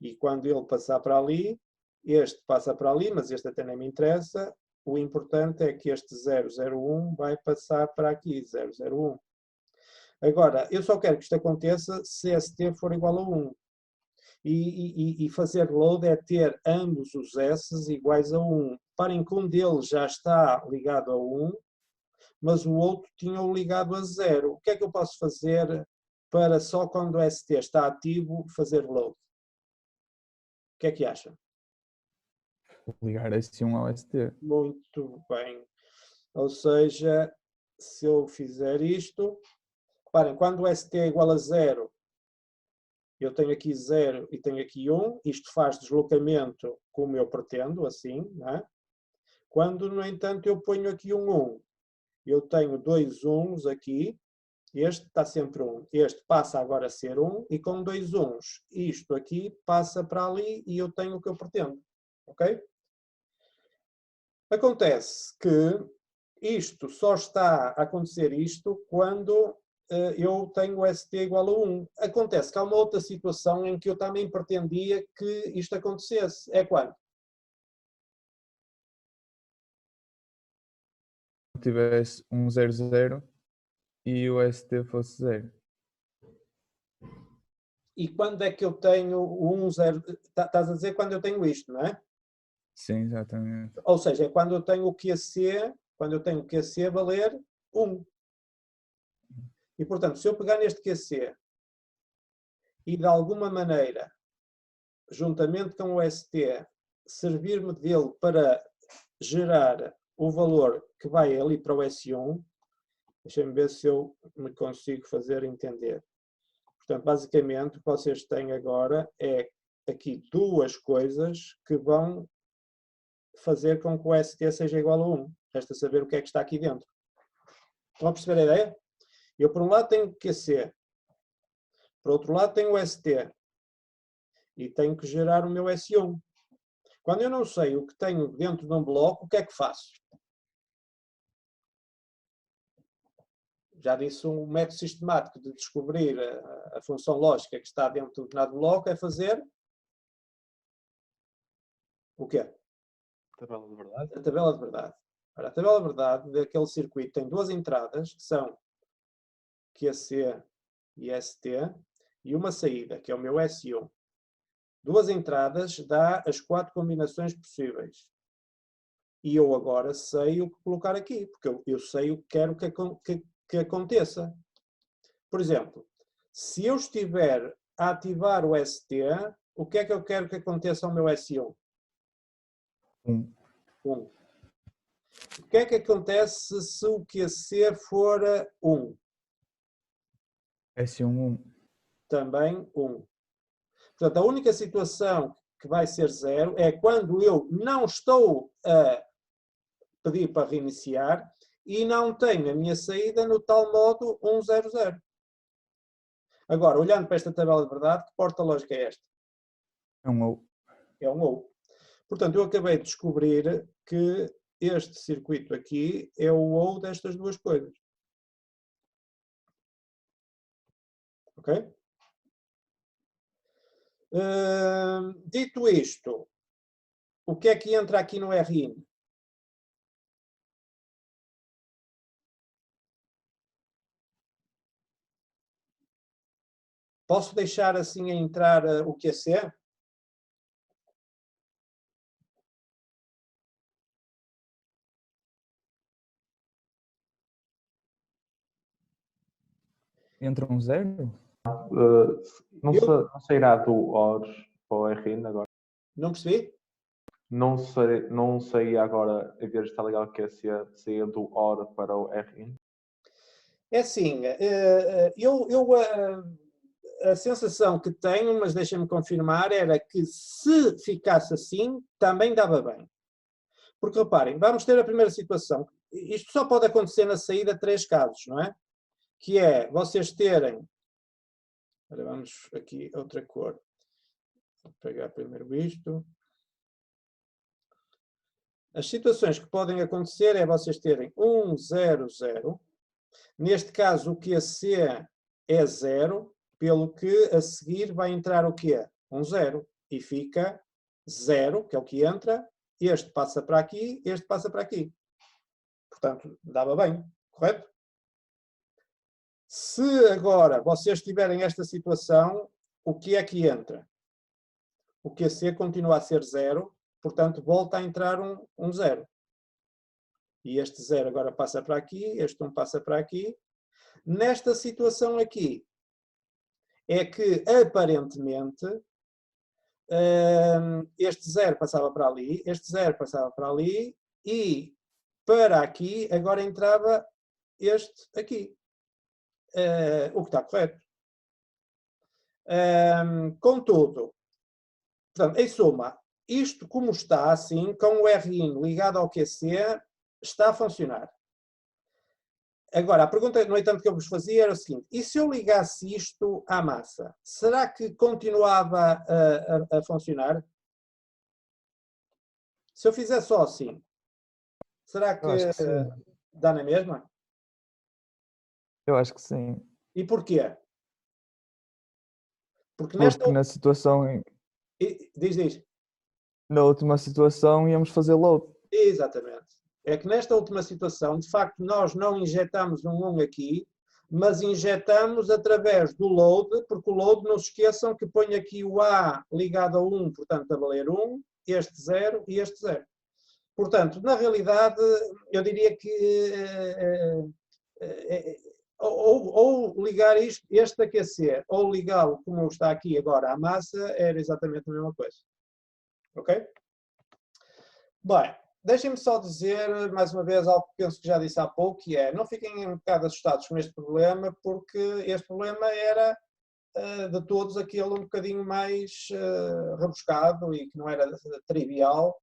S1: E quando ele passar para ali, este passa para ali, mas este até nem me interessa. O importante é que este 001 vai passar para aqui, 001. Agora, eu só quero que isto aconteça se ST for igual a 1. E fazer load é ter ambos os S iguais a 1. Reparem que um deles já está ligado a 1, mas o outro tinha-o ligado a 0. O que é que eu posso fazer para só quando o ST está ativo fazer load? O que é que acham?
S4: Ligar S1 ao ST.
S1: Muito bem. Ou seja, se eu fizer isto, reparem, quando o ST é igual a 0, eu tenho aqui 0 e tenho aqui 1, isto faz deslocamento como eu pretendo, assim, não é? Quando, no entanto, eu ponho aqui um 1, eu tenho 2 1s aqui, este está sempre 1, este passa agora a ser 1, e com 2 1s, isto aqui passa para ali e eu tenho o que eu pretendo, ok? Acontece que isto só está a acontecer isto quando eu tenho o ST igual a 1. Acontece que há uma outra situação em que eu também pretendia que isto acontecesse. É quando?
S4: Se tivesse um 00 e o ST fosse 0.
S1: E quando é que eu tenho o 10? Estás a dizer quando eu tenho isto, não é?
S4: Sim, exatamente.
S1: Ou seja, é quando eu tenho o QC, quando eu tenho o QC valer 1. E, portanto, se eu pegar neste QC e, de alguma maneira, juntamente com o ST, servir-me dele para gerar o valor que vai ali para o S1, deixem-me ver se eu me consigo fazer entender. Portanto, basicamente, o que vocês têm agora é aqui duas coisas que vão fazer com que o ST seja igual a 1. Resta saber o que é que está aqui dentro. Estão a perceber a ideia? Eu, por um lado, tenho o QC. Por outro lado, tenho o ST. E tenho que gerar o meu S1. Quando eu não sei o que tenho dentro de um bloco, o que é que faço? Já disse, um método sistemático de descobrir a função lógica que está dentro de um determinado bloco é fazer o quê?
S6: Tabela de verdade.
S1: A tabela de verdade. Ora, a tabela de verdade daquele circuito tem duas entradas, que são QC e ST, e uma saída, que é o meu S1. Duas entradas dá as 4 combinações possíveis. E eu agora sei o que colocar aqui, porque eu sei o que quero que aconteça. Por exemplo, se eu estiver a ativar o ST, o que é que eu quero que aconteça ao meu S1?
S4: 1.
S1: 1. O que é que acontece se o QC for 1?
S4: S1, 1.
S1: Também 1. Portanto, a única situação que vai ser 0 é quando eu não estou a pedir para reiniciar e não tenho a minha saída no tal modo 100. Agora, olhando para esta tabela de verdade, que porta lógica é esta?
S4: É um OU.
S1: É um OU. Portanto, eu acabei de descobrir que este circuito aqui é o OU destas duas coisas. Ok? Dito isto, o que é que entra aqui no RIN? Posso deixar assim a entrar o QC?
S4: Entra um 0?
S6: Não sairá do OR para o RIN agora?
S1: Não percebi?
S6: Não sei agora, em vez de estar ligado que saia do OR para o RIN?
S1: É assim, a sensação que tenho, mas deixem-me confirmar, era que se ficasse assim, também dava bem. Porque reparem, vamos ter a primeira situação. Isto só pode acontecer na saída 3 casos, não é? Que é vocês terem... Agora vamos aqui outra cor. Vou pegar primeiro isto. As situações que podem acontecer é vocês terem 1, 0, 0. Neste caso, o QC é 0, pelo que a seguir vai entrar o quê? 0. E fica 0, que é o que entra. Este passa para aqui, este passa para aqui. Portanto, dava bem, correto? Se agora vocês tiverem esta situação, o que é que entra? o QC continua a ser 0, portanto volta a entrar um 0. E este 0 agora passa para aqui, este 1 passa para aqui. Nesta situação aqui, é que aparentemente este 0 passava para ali, este 0 passava para ali e para aqui agora entrava este aqui. O que está correto. Contudo, portanto, em suma, isto como está assim, com o RIN ligado ao QC, está a funcionar. Agora, a pergunta, no entanto, que eu vos fazia era o seguinte: e se eu ligasse isto à massa, será que continuava a funcionar? Se eu fizer só assim, será que
S4: Eu acho que sim.
S1: dá na mesma?
S4: Eu acho que sim.
S1: E porquê? Porque nesta...
S4: Porque na situação,
S1: Diz.
S4: na última situação íamos fazer load.
S1: Exatamente. É que nesta última situação, de facto, nós não injetamos um 1 aqui, mas injetamos através do load, porque o load, não se esqueçam que põe aqui o A ligado ao 1, portanto, a valer 1, este 0 e este 0. Portanto, na realidade, eu diria que ou ligar este aquecer, ou ligá-lo como está aqui agora à massa, era exatamente a mesma coisa. Ok? Bem, deixem-me só dizer, mais uma vez, algo que penso que já disse há pouco, que é, não fiquem um bocado assustados com este problema, porque este problema era, de todos, aquele um bocadinho mais rebuscado e que não era trivial,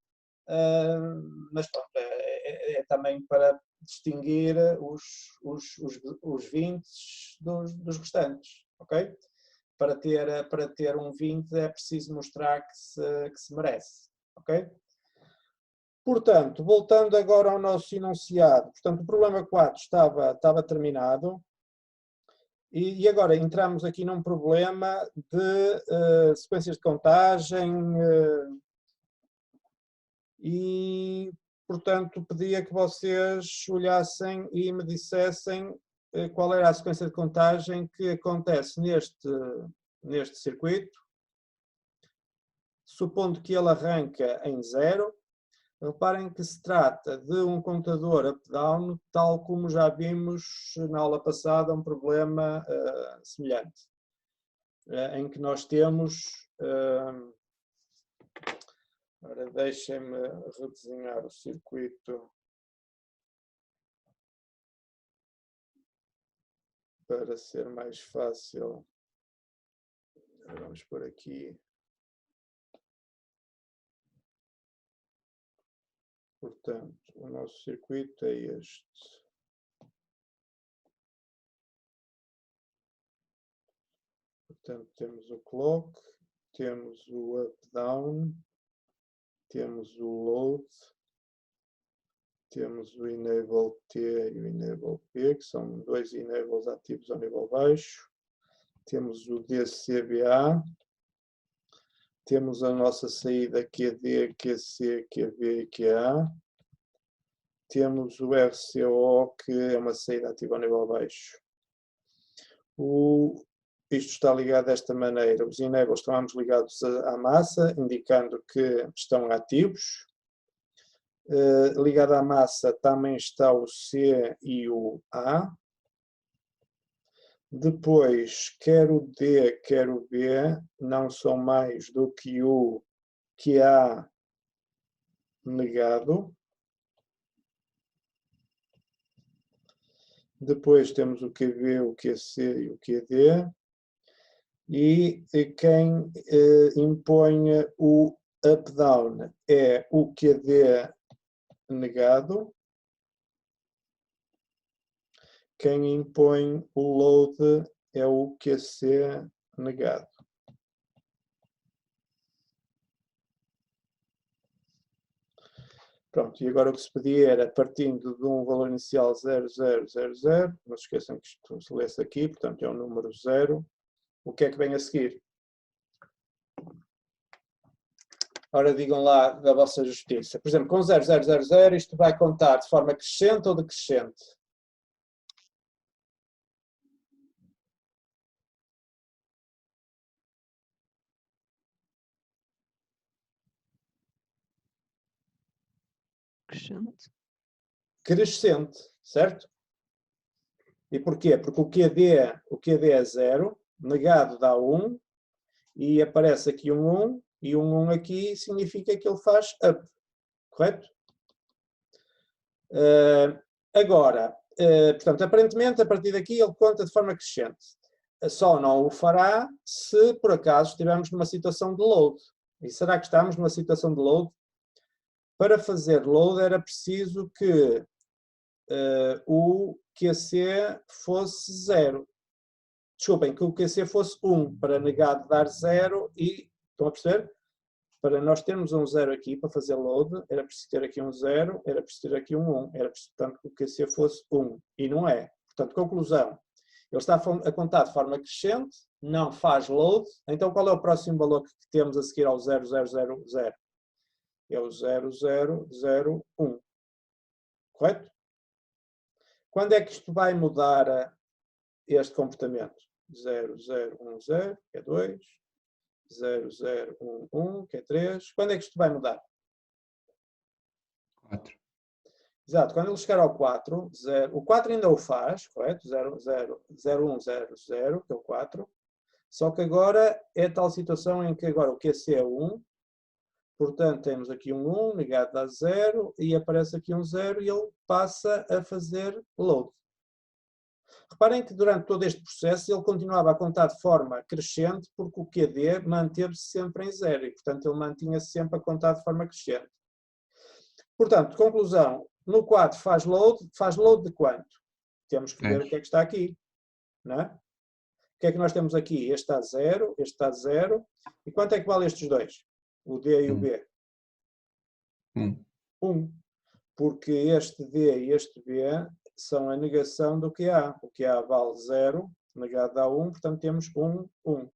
S1: mas pronto, é também para distinguir os 20 dos restantes, ok? Para ter um 20 é preciso mostrar que se merece, ok? Portanto, voltando agora ao nosso enunciado, portanto, o problema 4 estava terminado e agora entramos aqui num problema de sequências de contagem e, portanto, pedia que vocês olhassem e me dissessem qual era a sequência de contagem que acontece neste circuito, supondo que ele arranca em 0. Reparem que se trata de um contador up-down, tal como já vimos na aula passada, um problema semelhante, em que nós temos... Agora deixem-me redesenhar o circuito para ser mais fácil. Vamos por aqui. Portanto, o nosso circuito é este. Portanto, temos o clock, temos o up-down, temos o load, temos o enable T e o enable P, que são dois enables ativos ao nível baixo. Temos o DCBA, temos a nossa saída QD, QC, QV e QA. Temos o RCO, que é uma saída ativa ao nível baixo. Isto está ligado desta maneira. Os enables estão ambos ligados à massa, indicando que estão ativos. Ligado à massa também está o C e o A. Depois, quer o D, quer o B, não são mais do que o QA negado. Depois temos o QV, o QC e o QD. E quem impõe o up-down é o QD negado. Quem impõe o load é o QC negado. Pronto, e agora o que se pedia era, partindo de um valor inicial 0000, não se esqueçam que isto se lê-se aqui, portanto é o número 0, o que é que vem a seguir? Ora, digam lá da vossa justiça. Por exemplo, com 0000 isto vai contar de forma crescente ou decrescente?
S10: Crescente.
S1: Crescente, certo? E porquê? Porque o QD é 0, negado dá 1, e aparece aqui um 1, e um 1 aqui significa que ele faz up, correto? Agora, portanto, aparentemente, a partir daqui ele conta de forma crescente. Só não o fará se, por acaso, estivermos numa situação de load. E será que estamos numa situação de load? Para fazer load era preciso que o QC fosse 0. Desculpem, que o QC fosse 1, para negado dar 0 e... Estão a perceber? Para nós termos um 0 aqui, para fazer load, era preciso ter aqui um 0, era preciso ter aqui um 1. Era preciso, portanto, que o QC fosse 1. E não é. Portanto, conclusão. Ele está a contar de forma crescente, não faz load. Então, qual é o próximo valor que temos a seguir ao 0000? É o 0001. Correto? Quando é que isto vai mudar este comportamento? 0010, que é 2. 0011, que é 3. Quando é que isto vai mudar?
S2: 4.
S1: Exato, quando ele chegar ao 4, o 4 ainda o faz, correto? 0100, que é o 4. Só que agora é tal situação em que agora o QC é 1, portanto temos aqui um 1, negado dá 0, e aparece aqui um 0 e ele passa a fazer load. Reparem que durante todo este processo ele continuava a contar de forma crescente porque o QD manteve-se sempre em 0 e, portanto, ele mantinha-se sempre a contar de forma crescente. Portanto, conclusão, no 4 faz load de quanto? Temos que ver o que é que está aqui, não é? O que é que nós temos aqui? Este está 0, este está 0, e quanto é que vale estes dois? O D e o B? 1. Porque este D e este B são a negação do QA. O QA vale 0, negado dá 1, portanto temos 1, 1.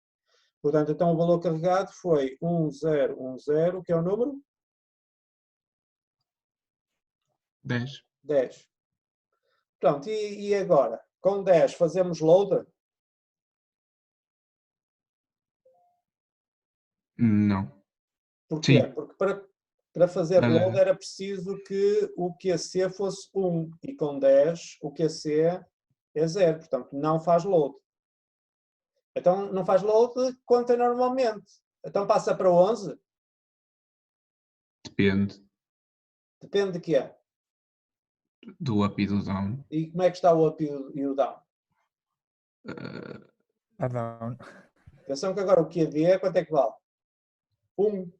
S1: Portanto, então o valor carregado foi 1010, que é o número?
S2: 10.
S1: 10. Pronto, e agora? Com 10 fazemos load?
S2: Não.
S1: Porquê?
S2: Sim.
S1: Porque para fazer load era preciso que o QC fosse 1 e com 10 o QC é 0, portanto não faz load. Então não faz load, conta normalmente. Então passa para 11?
S2: Depende.
S1: Depende de quê?
S2: Do up e do down.
S1: E como é que está o up e o down?
S4: Down.
S1: Atenção que agora o QD quanto é que vale? 1.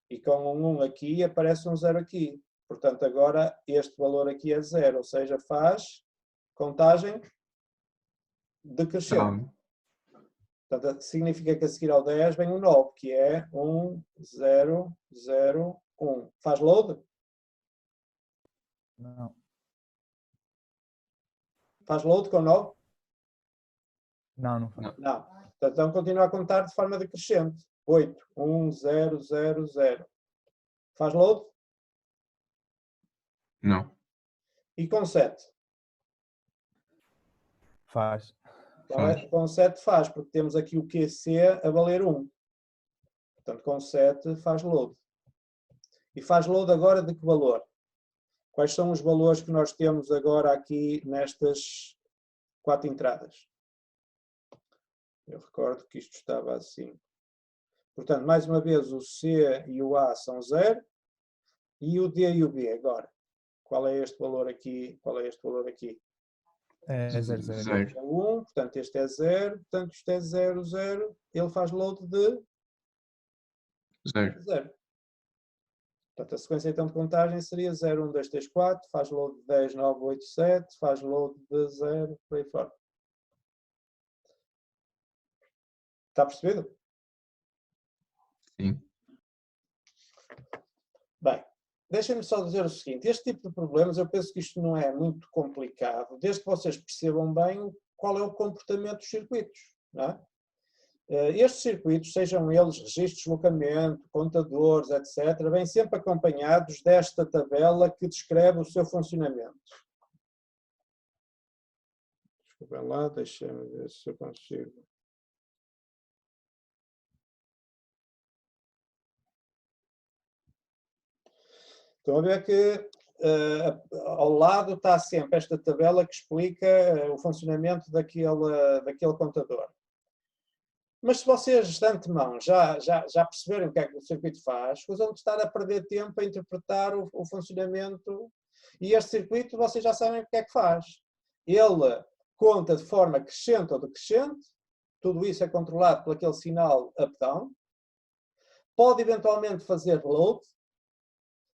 S1: E com um 1 aqui aparece um 0 aqui. Portanto, agora este valor aqui é 0, ou seja, faz contagem decrescente. Portanto, significa que a seguir ao 10 vem um 9, que é 1, 0, 0, 1. Faz load?
S4: Não.
S1: Faz load com 9?
S4: Não, não faz.
S1: Não. Portanto, então continua a contar de forma decrescente. 8, 1, 0, 0, 0. Faz load?
S2: Não.
S1: E com 7?
S4: Faz.
S1: Com 7 faz, porque temos aqui o QC a valer 1. Portanto, com 7 faz load. E faz load agora de que valor? Quais são os valores que nós temos agora aqui nestas 4 entradas? Eu recordo que isto estava assim. Portanto, mais uma vez, o C e o A são 0. E o D e o B agora? Qual é este valor aqui? Qual é este valor aqui?
S4: É 0, 0.
S1: É 1, portanto este é 0, portanto isto é 0, 0. Ele faz load de 0. Portanto, a sequência então de contagem seria 0, 1, 2, 3, 4, faz load de 10, 9, 8, 7, faz load de 0, por aí fora. Está percebido?
S2: Sim.
S1: Bem, deixem-me só dizer o seguinte, este tipo de problemas eu penso que isto não é muito complicado, desde que vocês percebam bem qual é o comportamento dos circuitos, não é? Estes circuitos, sejam eles registros de deslocamento, contadores, etc., vêm sempre acompanhados desta tabela que descreve o seu funcionamento. Desculpem lá, deixem-me ver se eu consigo. Estão a ver que ao lado está sempre esta tabela que explica o funcionamento daquele contador. Mas se vocês de antemão já perceberem o que é que o circuito faz, escusam de estar a perder tempo a interpretar o funcionamento. E este circuito vocês já sabem o que é que faz. Ele conta de forma crescente ou decrescente, tudo isso é controlado por aquele sinal up-down. Pode eventualmente fazer load,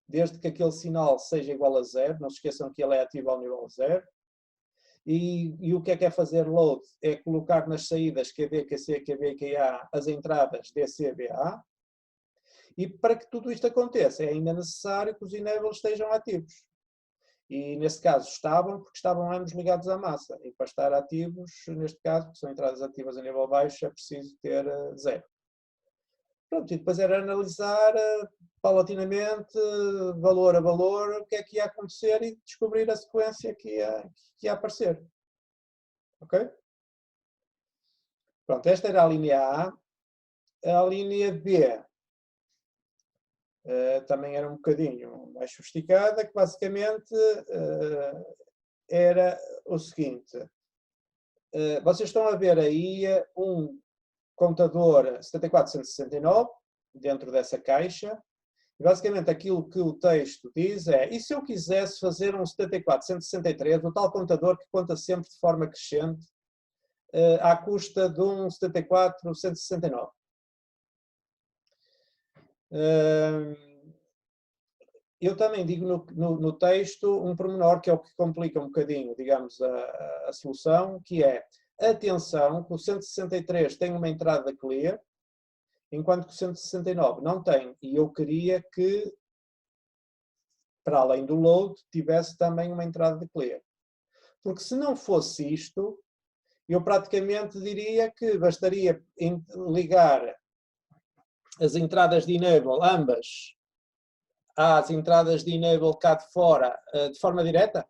S1: desde que aquele sinal seja igual a 0. Não se esqueçam que ele é ativo ao nível 0. E o que é fazer load? É colocar nas saídas QD, QC, QB, QA as entradas DC, BA. E para que tudo isto aconteça, é ainda necessário que os enables estejam ativos. E nesse caso estavam, porque estavam ambos ligados à massa. E para estar ativos, neste caso, que são entradas ativas a nível baixo, é preciso ter 0. Pronto, e depois era analisar paulatinamente, valor a valor, o que é que ia acontecer e descobrir a sequência que ia aparecer. Ok? Pronto, esta era a linha A. A linha B também era um bocadinho mais sofisticada, que basicamente era o seguinte. Vocês estão a ver aí um contador 74169 dentro dessa caixa. E basicamente aquilo que o texto diz é: e se eu quisesse fazer um 74163, o tal contador que conta sempre de forma crescente, à custa de um 74169? Eu também digo no texto um pormenor que é o que complica um bocadinho, digamos, a solução, que é: atenção, que o 163 tem uma entrada clear, enquanto que o 169 não tem. E eu queria que, para além do load, tivesse também uma entrada de clear. Porque se não fosse isto, eu praticamente diria que bastaria ligar as entradas de enable, ambas, às entradas de enable cá de fora, de forma direta.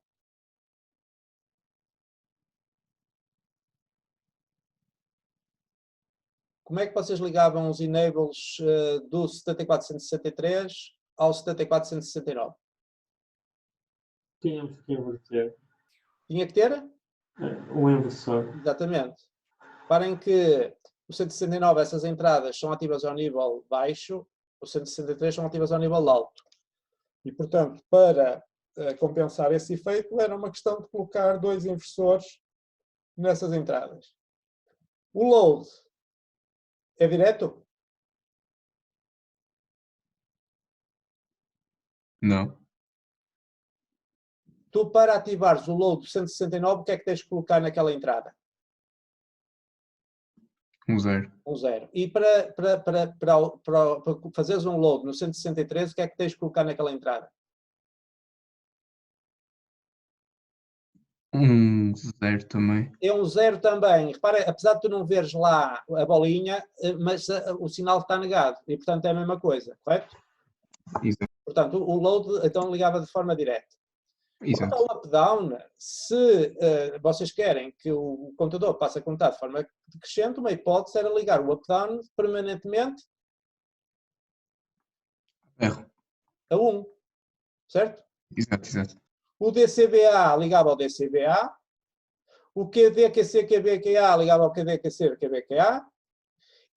S1: Como é que vocês ligavam os enables do 74163 ao 74169?
S9: Tínhamos que inverter.
S1: Tinha que ter?
S9: O inversor.
S1: Exatamente. Reparem que o 169, essas entradas são ativas ao nível baixo, o 163 são ativas ao nível alto. E, portanto, para compensar esse efeito, era uma questão de colocar dois inversores nessas entradas. O load é direto?
S2: Não.
S1: Tu, para ativares o load do 169, o que é que tens de colocar naquela entrada?
S2: Um 0.
S1: Um 0. E para fazeres um load no 163, o que é que tens de colocar naquela entrada?
S2: Um 0 também.
S1: É um 0 também. Repara, apesar de tu não veres lá a bolinha, mas o sinal está negado. E, portanto, é a mesma coisa, correto?
S2: Exato.
S1: Portanto, o load, então, ligava de forma direta.
S2: Exato.
S1: Quanto ao up-down, se vocês querem que o contador passe a contar de forma crescente, uma hipótese era ligar o up-down permanentemente a 1. Certo?
S2: Exato, exato.
S1: O DCBA ligava ao DCBA, o QD-QC-QB-QA ligava ao QD-QC-QB-QA,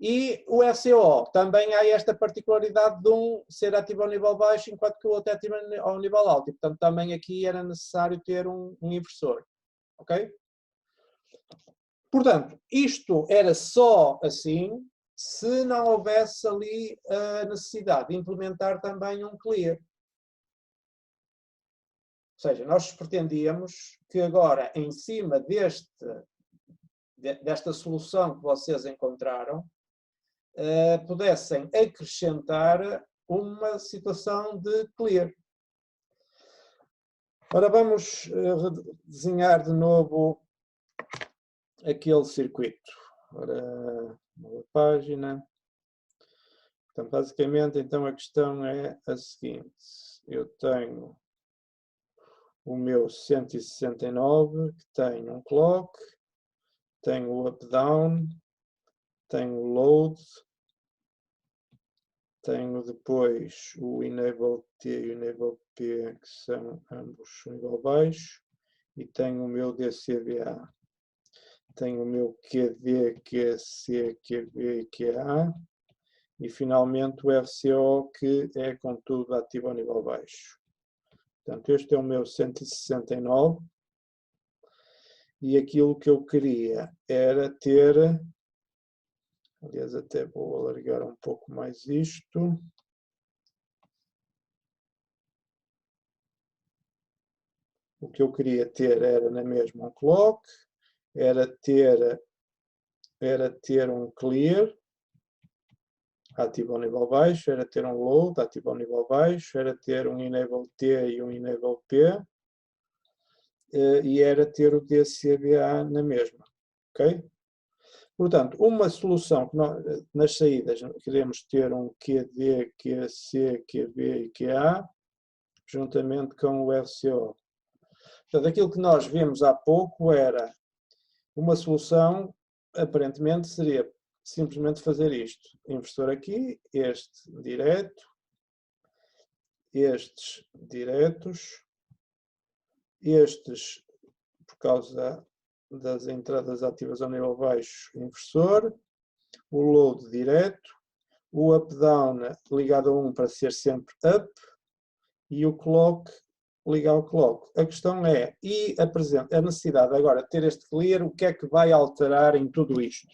S1: e o FCO também há esta particularidade de um ser ativo ao nível baixo, enquanto que o outro é ativo ao nível alto. E, portanto, também aqui era necessário ter um inversor. Ok? Portanto, isto era só assim se não houvesse ali a necessidade de implementar também um clear. Ou seja, nós pretendíamos que agora, em cima desta solução que vocês encontraram, pudessem acrescentar uma situação de clear. Ora, vamos desenhar de novo aquele circuito. Ora, nova página. Portanto, basicamente, então, a questão é a seguinte. Eu tenho o meu 169, que tem um clock, tenho o up-down, tenho o load, Tenho depois o enable T e o enable P, que são ambos nível baixo, e tenho o meu DCBA. Tenho o meu QD, QC, QB e QA, e finalmente o RCO, que é contudo ativo ao nível baixo. Portanto, este é o meu 169, e aquilo que eu queria era ter, aliás, até vou alargar um pouco mais isto. O que eu queria ter era na mesma um clock, era ter um clear, ativo ao nível baixo, era ter um load, ativo ao nível baixo, era ter um enable T e um enable P, e era ter o DCBA na mesma, ok? Portanto, uma solução que nós, nas saídas queremos ter um QD, QC, QB e QA, juntamente com o RCO. Portanto, aquilo que nós vimos há pouco era uma solução, aparentemente seria simplesmente fazer isto. Inversor aqui, este direto, estes diretos, estes, por causa das entradas ativas ao nível baixo, inversor, o load direto, o up-down ligado a 1 para ser sempre up, e o clock ligar ao clock. A questão é, e a necessidade agora de ter este clear, o que é que vai alterar em tudo isto?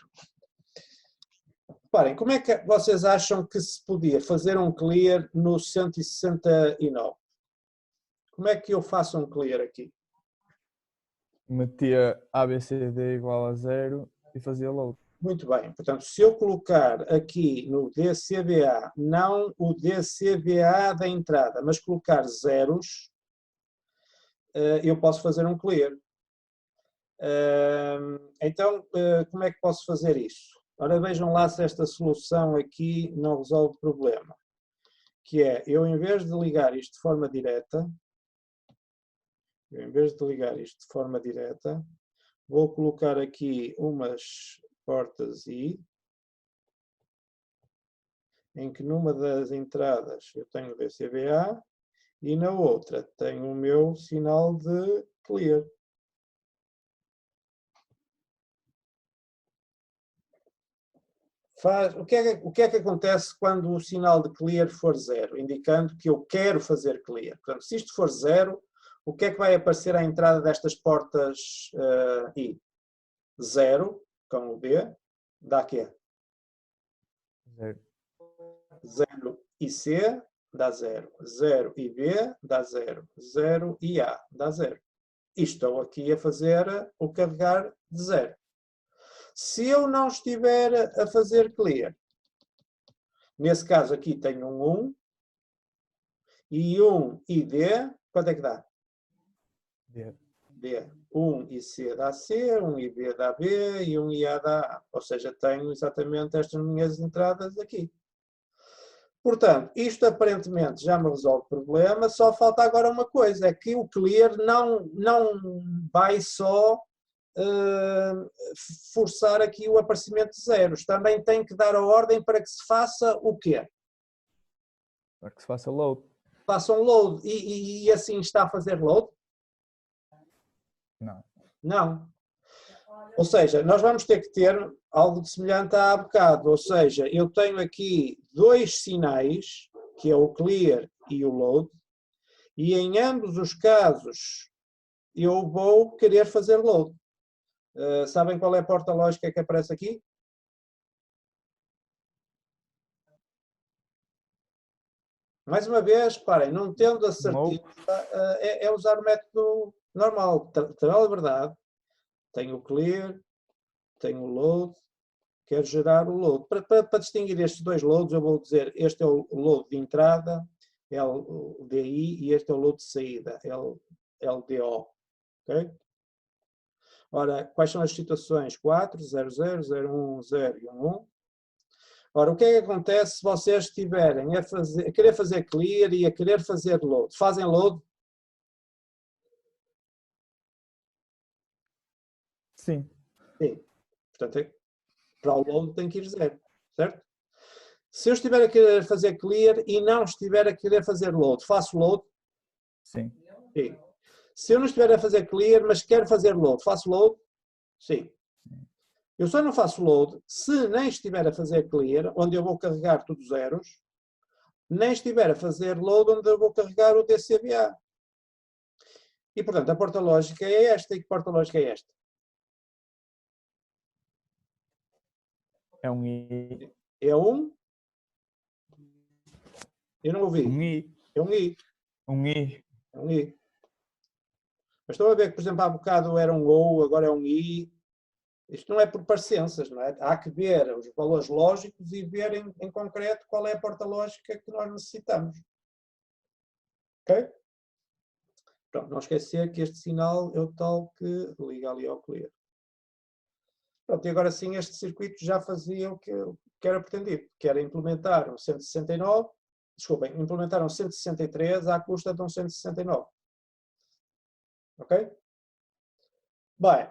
S1: Reparem, como é que vocês acham que se podia fazer um clear no 169? Como é que eu faço um clear aqui?
S4: Metia ABCD igual a 0 e fazia load.
S1: Muito bem, portanto, se eu colocar aqui no DCBA, não o DCBA da entrada, mas colocar zeros, eu posso fazer um clear. Então, como é que posso fazer isso? Ora, vejam lá se esta solução aqui não resolve o problema. Que é, eu em vez de ligar isto de forma direta, vou colocar aqui umas portas I, em que numa das entradas eu tenho o DCBA e na outra tenho o meu sinal de clear. O que é que acontece quando o sinal de clear for 0, indicando que eu quero fazer clear? Portanto, se isto for 0, o que é que vai aparecer à entrada destas portas I? 0, com o B, dá quê?
S4: 0.
S1: 0 e C dá 0. 0 e B dá 0. 0 e A dá 0. Estou aqui a fazer o carregar de 0. Se eu não estiver a fazer clear, nesse caso aqui tenho um 1, e 1 e D, quanto é que dá? D. 1 e C dá C, 1 e B dá B, e 1 e A dá A. Ou seja, tenho exatamente estas minhas entradas aqui. Portanto, isto aparentemente já me resolve o problema, só falta agora uma coisa, é que o clear não vai só forçar aqui o aparecimento de zeros, também tem que dar a ordem para que se faça o quê?
S4: Para que se faça load.
S1: Faça um load e assim está a fazer load?
S4: Não.
S1: Não. Ou seja, nós vamos ter que ter algo de semelhante a há bocado, ou seja, eu tenho aqui dois sinais, que é o clear e o load, e em ambos os casos eu vou querer fazer load. Sabem qual é a porta lógica que aparece aqui? Mais uma vez, reparem, não tendo a certeza, é usar o método normal, tabela de verdade. Tenho o clear, tenho o load, quero gerar o load. Para distinguir estes dois loads, eu vou dizer, este é o load de entrada, LDI, e este é o load de saída, LDO. Ok? Ora, quais são as situações? 4, 0, 0, 0, 1, 0 e 1, 1. Ora, o que é que acontece se vocês estiverem a querer fazer clear e a querer fazer load? Fazem load?
S4: Sim.
S1: Sim. Portanto, para o load tem que ir 0, certo? Se eu estiver a querer fazer clear e não estiver a querer fazer load, faço load?
S4: Sim.
S1: Sim. Se eu não estiver a fazer clear, mas quero fazer load, faço load? Sim. Eu só não faço load se nem estiver a fazer clear, onde eu vou carregar tudo zeros, nem estiver a fazer load, onde eu vou carregar o DCBA. E, portanto, a porta lógica é esta. E que porta lógica é esta?
S4: É um I.
S1: É um? Eu não ouvi.
S4: Um I.
S1: É um I.
S4: Um I.
S1: É um I. Mas estão a ver que, por exemplo, há bocado era um OU, agora é um I. Isto não é por parecenças, não é? Há que ver os valores lógicos e ver em concreto qual é a porta lógica que nós necessitamos. Ok? Pronto, não esquecer que este sinal é o tal que liga ali ao clear. Pronto, e agora sim este circuito já fazia o que era pretendido, que era implementar um 169, desculpem, implementar um 163 à custa de um 169. Ok? Bem,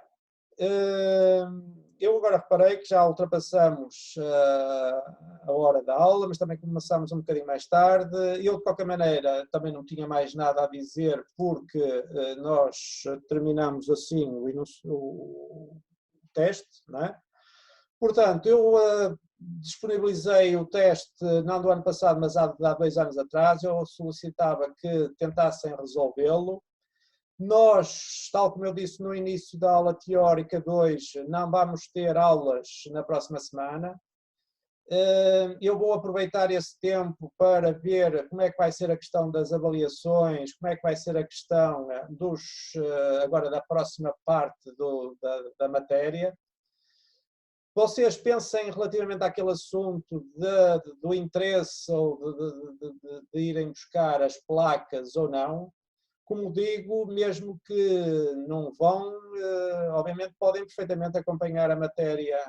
S1: eu agora reparei que já ultrapassamos a hora da aula, mas também começámos um bocadinho mais tarde. Eu, de qualquer maneira, também não tinha mais nada a dizer, porque nós terminamos assim o teste, não é? Portanto, eu disponibilizei o teste, não do ano passado, mas há 2 anos atrás. Eu solicitava que tentassem resolvê-lo. Nós, tal como eu disse no início da aula teórica 2, não vamos ter aulas na próxima semana. Eu vou aproveitar esse tempo para ver como é que vai ser a questão das avaliações, como é que vai ser a questão agora da próxima parte da matéria. Vocês pensem relativamente àquele assunto do interesse ou de irem buscar as placas ou não. Como digo, mesmo que não vão, obviamente podem perfeitamente acompanhar a matéria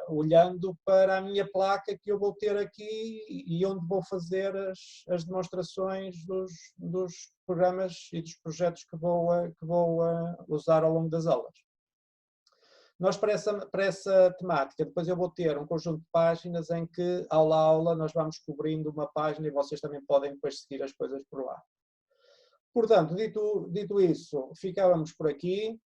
S1: olhando para a minha placa que eu vou ter aqui e onde vou fazer as demonstrações dos programas e dos projetos que vou usar ao longo das aulas. Nós, para essa temática, depois eu vou ter um conjunto de páginas em que, aula a aula, nós vamos cobrindo uma página e vocês também podem depois seguir as coisas por lá. Portanto, dito isso, ficávamos por aqui.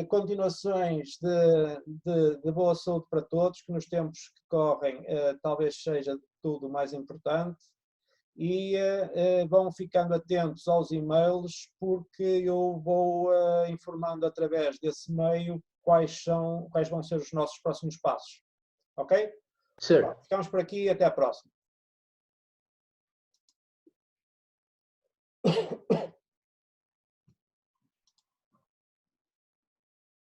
S1: Continuações de boa saúde para todos, que nos tempos que correm talvez seja tudo mais importante. E vão ficando atentos aos e-mails, porque eu vou informando através desse meio quais vão ser os nossos próximos passos. Ok?
S3: Sure.
S1: Ficamos por aqui e até à próxima.